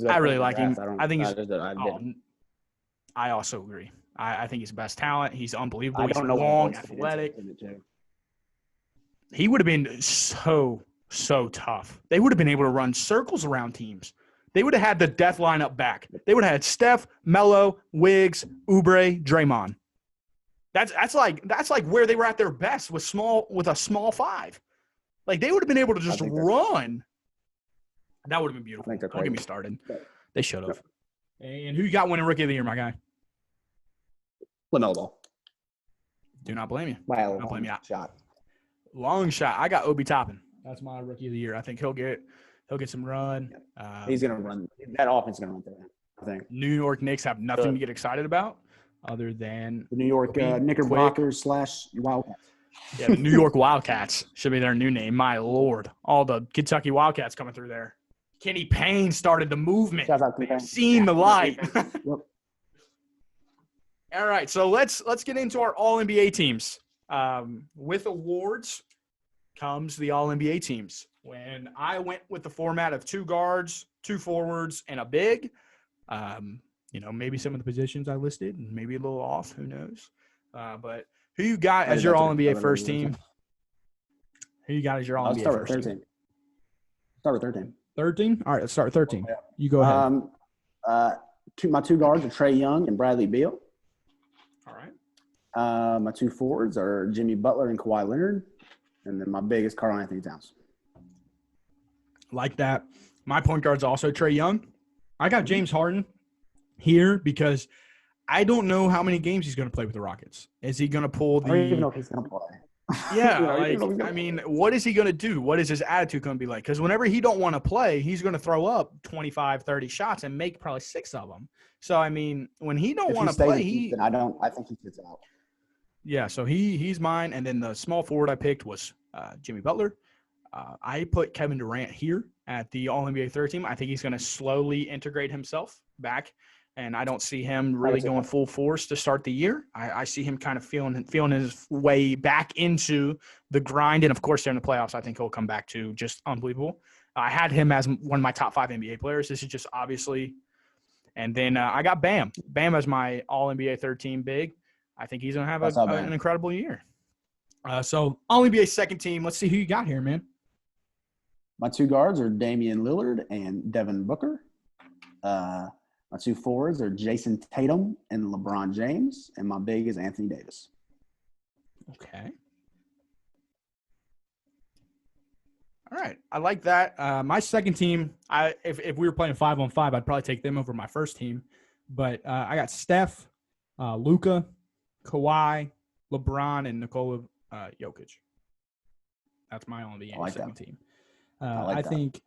I really like him. I think he's – I also agree. I think he's the best talent. He's unbelievable. He's long, athletic. He would have been so tough. They would have been able to run circles around teams. They would have had the death lineup back. They would have had Steph, Melo, Wiggs, Oubre, Draymond. That's like where they were at their best with a small 5. Like they would have been able to just run. That would have been beautiful. Don't get me started. They should have. And who you got winning Rookie of the Year, my guy? LaMelo Ball. Do not blame you. Wow, don't blame you. Shot. Long shot. I got Obi Toppin. That's my Rookie of the Year. I think he'll get some run. He's gonna run. That offense is gonna run through him, I think. New York Knicks have nothing to get excited about other than the New York Knickerbockers / Wildcats. Yeah, the New York Wildcats should be their new name. My Lord, all the Kentucky Wildcats coming through there. Kenny Payne started the movement. Seen the light. Yep. All right, so let's get into our All-NBA teams. With awards comes the All-NBA teams. When I went with the format of 2 guards, 2 forwards, and a big, maybe some of the positions I listed, maybe a little off, who knows. But who you got as your All-NBA first team? Who you got as your All-NBA first team? Start with 13. 13? All right, let's start with 13. You go ahead. My 2 guards are Trae Young and Bradley Beal. All right. My 2 forwards are Jimmy Butler and Kawhi Leonard. And then my big is Karl Anthony Towns. Like that. My point guard's also Trae Young. I got James Harden here because I don't know how many games he's going to play with the Rockets. Is he going to pull the – I don't even know if he's going to play. Yeah, what is he going to do? What is his attitude going to be like? Because whenever he don't want to play, he's going to throw up 25, 30 shots and make probably 6 of them. So, I mean, when he don't want to play, I think he sits out. Yeah, so he's mine. And then the small forward I picked was Jimmy Butler. I put Kevin Durant here at the All-NBA third team. I think he's going to slowly integrate himself back, and I don't see him really going full force to start the year. I see him kind of feeling his way back into the grind, and, of course, during the playoffs, I think he'll come back to just unbelievable. I had him as one of my top 5 NBA players. This is just obviously – and then I got Bam. Bam as my All-NBA third team big. I think he's going to have an incredible year. So All-NBA second team, let's see who you got here, man. My 2 guards are Damian Lillard and Devin Booker. My 2 forwards are Jason Tatum and LeBron James. And my big is Anthony Davis. Okay. All right. I like that. My second team, if we were playing 5-on-5, I'd probably take them over my first team. But I got Steph, Luka, Kawhi, LeBron, and Nikola Jokic. That's my All-NBA second team. I like I that. think,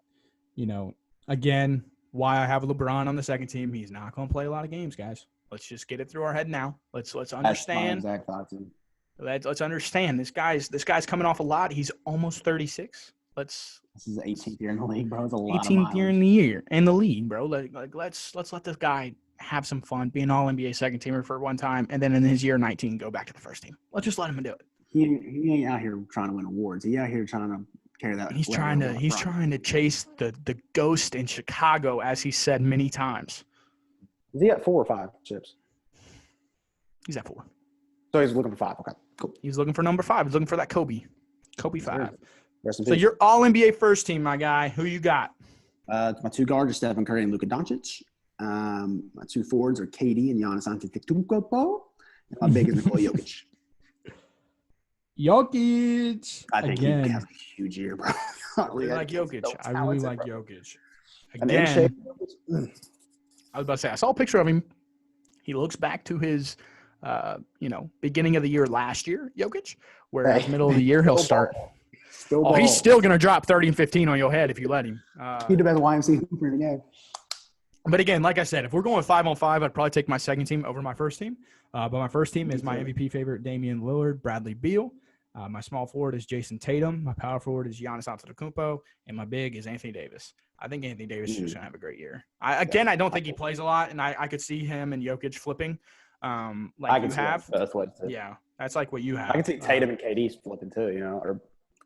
again, why I have LeBron on the second team, he's not going to play a lot of games, guys. Let's just get it through our head now. Let's That's my understand. exact thought too. Let's understand this guy's coming off a lot. He's almost 36. This is the 18th year in the league, bro. It's a lot of 18th year in the league, bro. Let's let this guy have some fun, be an All NBA second teamer for one time, and then in his year 19 go back to the first team. Let's just let him do it. He ain't out here trying to win awards. He out here trying to carry that. He's trying to chase the ghost in Chicago, as he said many times. Is he at 4 or 5 chips? He's at 4. So he's looking for 5. Okay, cool. He's looking for number 5. He's looking for that Kobe 5. Rest in So peace. you're All NBA first team, my guy. Who you got? My 2 guards are Stephen Curry and Luka Doncic. My 2 forwards are KD and Giannis Antetokounmpo. And my big is Nikola Jokic. Jokic. I think he has a huge year, bro. I really like Jokic. I really like Jokic. Again, I was about to say, I saw a picture of him. He looks back to his, beginning of the year last year, Jokic, whereas middle of the year he'll start. He's still going to drop 30 and 15 on your head if you let him. He's the best YMC hooper in the game. But again, like I said, if we're going 5-on-5, I'd probably take my second team over my first team. But my first team is my MVP favorite, Damian Lillard, Bradley Beal. My small forward is Jason Tatum. My power forward is Giannis Antetokounmpo. And my big is Anthony Davis. I think Anthony Davis is just going to have a great year. I don't think he plays a lot, and I could see him and Jokic flipping like you have. Yeah, that's like what you have. I can see Tatum and KD flipping too, or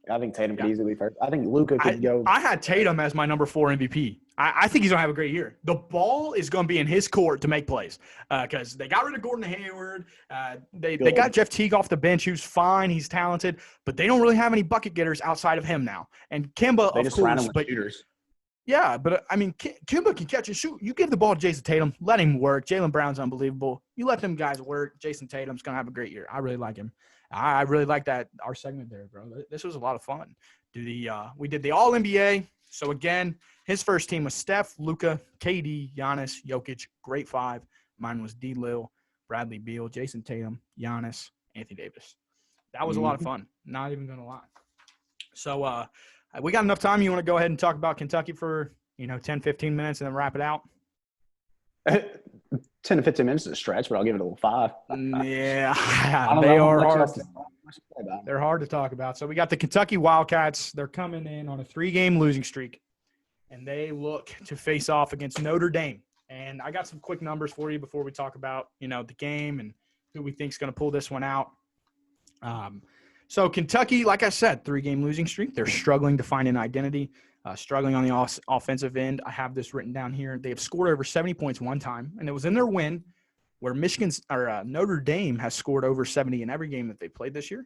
I think Tatum could easily be first. I think Luka could go. I had Tatum as my number 4 MVP. I think he's going to have a great year. The ball is going to be in his court to make plays because they got rid of Gordon Hayward. They got Jeff Teague off the bench, who's fine. He's talented, but they don't really have any bucket getters outside of him now. And Kemba, they just surround him with shooters. Yeah, but I mean, Kemba can catch and shoot. You give the ball to Jason Tatum, let him work. Jaylen Brown's unbelievable. You let them guys work. Jason Tatum's going to have a great year. I really like him. I really like our segment there, bro. This was a lot of fun. We did the All NBA. So again, his first team was Steph, Luka, KD, Giannis, Jokic, great 5. Mine was D. Lil, Bradley Beal, Jason Tatum, Giannis, Anthony Davis. That was a lot of fun. Not even going to lie. So we got enough time. You want to go ahead and talk about Kentucky for 10, 15 minutes and then wrap it out? 10 to 15 minutes is a stretch, but I'll give it a little 5. Yeah, they are hard. They're hard to talk about. So we got the Kentucky Wildcats. They're coming in on a 3-game losing streak, and they look to face off against Notre Dame. And I got some quick numbers for you before we talk about, the game and who we think is going to pull this one out. So Kentucky, like I said, 3-game losing streak. They're struggling to find an identity, struggling on the offensive end. I have this written down here. They have scored over 70 points one time, and it was in their win where Notre Dame has scored over 70 in every game that they played this year.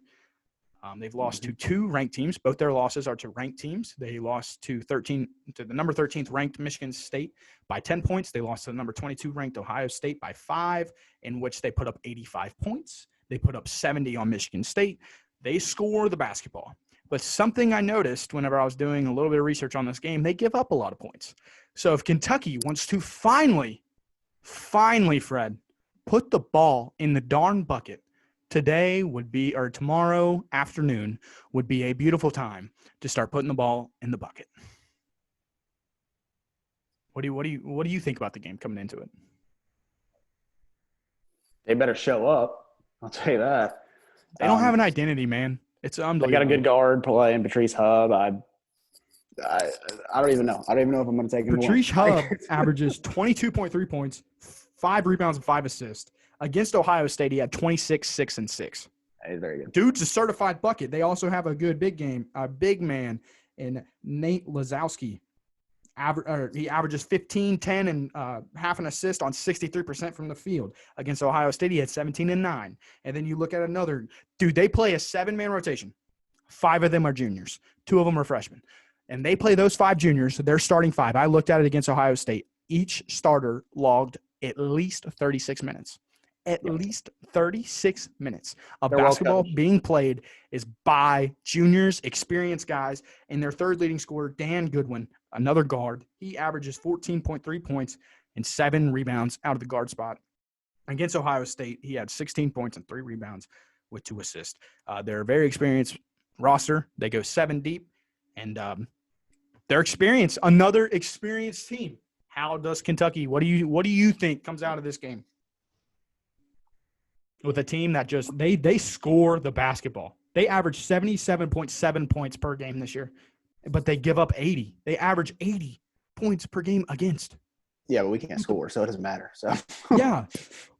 They've lost to 2 ranked teams. Both their losses are to ranked teams. They lost to the number 13th ranked Michigan State by 10 points. They lost to the number 22 ranked Ohio State by 5, in which they put up 85 points. They put up 70 on Michigan State. They score the basketball. But something I noticed whenever I was doing a little bit of research on this game, they give up a lot of points. So if Kentucky wants to finally, Fred, put the ball in the darn bucket, tomorrow afternoon would be a beautiful time to start putting the ball in the bucket. What do you think about the game coming into it? They better show up. I'll tell you that. They don't have an identity, man. It's unbelievable. They got a good guard playing, Patrice Hub. I don't even know. I don't even know if I'm going to take him. Patrice Hub averages 22.3 points, 5 rebounds, and 5 assists. Against Ohio State, he had 26, 6, and 6. He's very good. Dude's a certified bucket. They also have a good big man in Nate Lazowski. He averages 15, 10, and half an assist on 63% from the field. Against Ohio State, he had 17 and 9. And then you look at another dude. They play a 7-man rotation. 5 of them are juniors. 2 of them are freshmen. And they play those 5 juniors. They're starting 5. I looked at it against Ohio State. Each starter logged at least 36 minutes. At least 36 minutes of basketball being played is by juniors, experienced guys, and their third leading scorer, Dan Goodwin, another guard. He averages 14.3 points and 7 rebounds out of the guard spot. Against Ohio State, he had 16 points and 3 rebounds with 2 assists. They're a very experienced roster. They go 7 deep, and They're experienced. Another experienced team. How does Kentucky? What do you think comes out of this game? With a team that just they score the basketball. They average 77.7 points per game this year, but they give up 80. They average 80 points per game against. Yeah, but we can't score, so it doesn't matter. So yeah,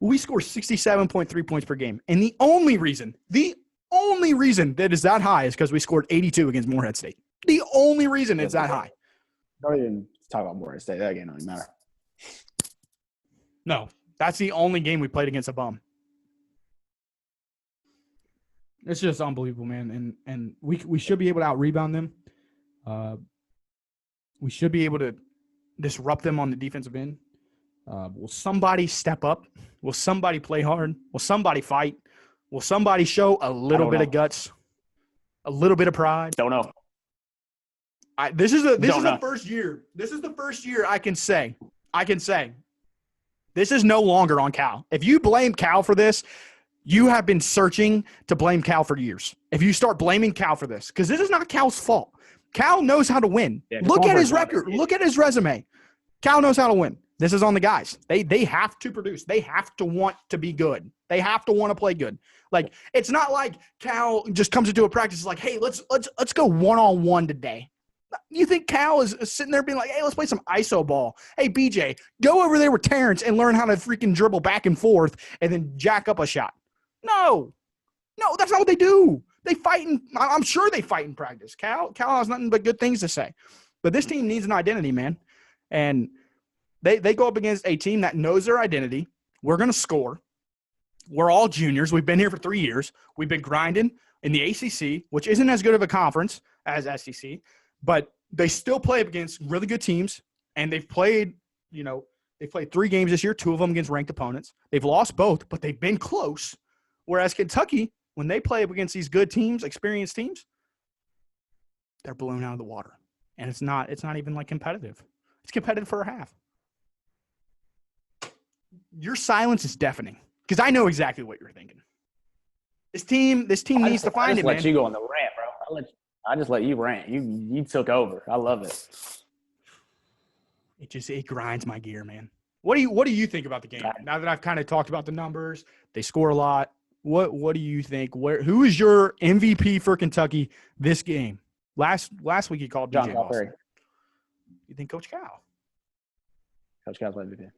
we score 67.3 points per game, and the only reason that is that high is because we scored 82 against Morehead State. The only reason it's that high. Don't even talk about Morehead State. That game doesn't matter. No, that's the only game we played against a bum. It's just unbelievable, man. And we should be able to out-rebound them. We should be able to disrupt them on the defensive end. Will somebody step up? Will somebody play hard? Will somebody fight? Will somebody show a little bit of guts? A little bit of pride? Don't know. This is the first year. This is the first year I can say this is no longer on Cal. If you blame Cal for this, you have been searching to blame Cal for years. If you start blaming Cal for this, because this is not Cal's fault. Cal knows how to win. Yeah, look at his record. Look at his resume. Cal knows how to win. This is on the guys. They have to produce. They have to want to be good. They have to want to play good. Like, it's not like Cal just comes into a practice like, hey, let's go one-on-one today. You think Cal is sitting there being like, hey, let's play some ISO ball. Hey, BJ, go over there with Terrence and learn how to freaking dribble back and forth and then jack up a shot. No, that's not what they do. They fight I'm sure they fight in practice. Cal has nothing but good things to say. But this team needs an identity, man. And they go up against a team that knows their identity. We're going to score. We're all juniors. We've been here for 3 years. We've been grinding in the ACC, which isn't as good of a conference as SEC, but they still play up against really good teams. And they've played, they played 3 games this year, 2 of them against ranked opponents. They've lost both, but they've been close. Whereas Kentucky, when they play up against these good teams, experienced teams, they're blown out of the water. And it's not even like competitive. It's competitive for a half. Your silence is deafening because I know exactly what you're thinking. This team needs to find it, man. I just let you go on the rant, bro. I just let you rant. You took over. I love it. It grinds my gear, man. What do you think about the game? Now that I've kind of talked about the numbers, they score a lot. What do you think? Who is your MVP for Kentucky this game? Last week you called DJ Boston. You think Coach Cal? Coach Cal's my MVP.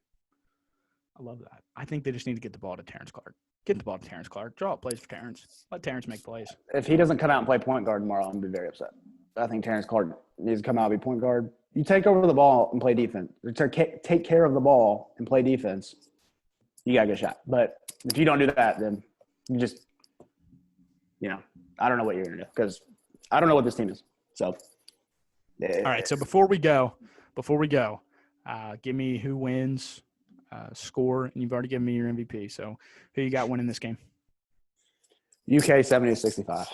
I love that. I think they just need to get the ball to Terrence Clark. Get the ball to Terrence Clark. Draw up plays for Terrence. Let Terrence make plays. If he doesn't come out and play point guard tomorrow, I'm going to be very upset. I think Terrence Clark needs to come out and be point guard. You take over the ball and play defense. Take care of the ball and play defense. You got a good shot. But if you don't do that, then you just, I don't know what you're going to do because I don't know what this team is. So, all right. So before we go, give me who wins, score, and you've already given me your MVP. So who you got winning this game? UK 70-65.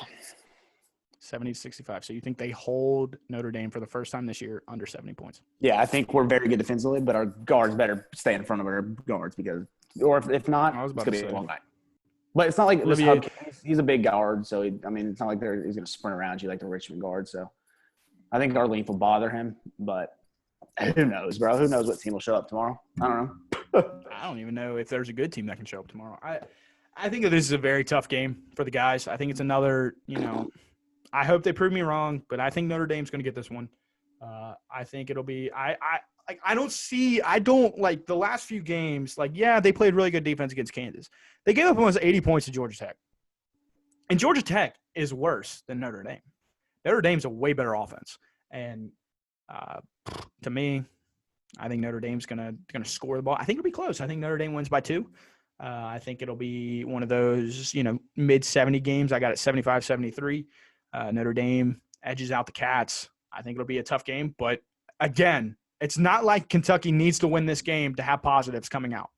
70-65. So you think they hold Notre Dame for the first time this year under 70 points? Yeah, I think we're very good defensively, but our guards better stay in front of our guards because, or if not, it's going to be a long night. But it's not like he's a big guard, so it's not like he's going to sprint around you like the Richmond guard. So I think our length will bother him, but who knows, bro? Who knows what team will show up tomorrow? I don't know. I don't even know if there's a good team that can show up tomorrow. I think that this is a very tough game for the guys. I think it's another, I hope they prove me wrong, but I think Notre Dame's going to get this one. I think it'll be I don't like the last few games. Like, yeah, they played really good defense against Kansas. They gave up almost 80 points to Georgia Tech. And Georgia Tech is worse than Notre Dame. Notre Dame's a way better offense. And to me, I think Notre Dame's gonna score the ball. I think it'll be close. I think Notre Dame wins by 2. I think it'll be one of those, mid-70 games. I got it 75-73. Notre Dame edges out the Cats. I think it'll be a tough game. But, again, it's not like Kentucky needs to win this game to have positives coming out.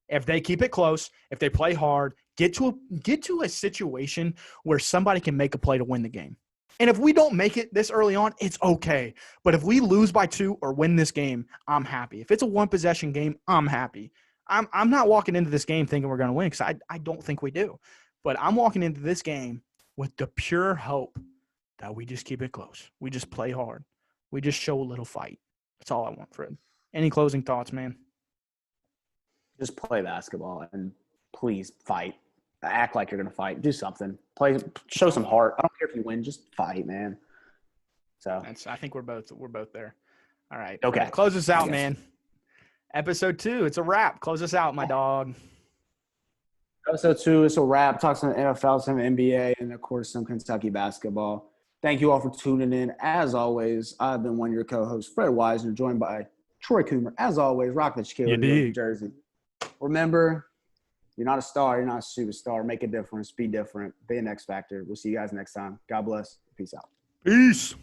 If they keep it close, if they play hard, get to a situation where somebody can make a play to win the game. And if we don't make it this early on, it's okay. But if we lose by 2 or win this game, I'm happy. If it's a one-possession game, I'm happy. I'm not walking into this game thinking we're going to win because I don't think we do. But I'm walking into this game with the pure hope that we just keep it close. We just play hard. We just show a little fight. That's all I want, Fred. Any closing thoughts, man? Just play basketball and please fight. Act like you're gonna fight. Do something. Show some heart. I don't care if you win. Just fight, man. So I think we're both there. All right. Okay. Fred, close us out, man. Episode 2. It's a wrap. Close us out, my dog. Episode 2. It's a wrap. Talk some NFL, some NBA, and of course some Kentucky basketball. Thank you all for tuning in. As always, I've been one of your co-hosts, Fred Wisener, joined by Troy Coomer. As always, rock the Shaquille O'Neal, New Jersey. Remember, you're not a star. You're not a superstar. Make a difference. Be different. Be an X factor. We'll see you guys next time. God bless. Peace out. Peace.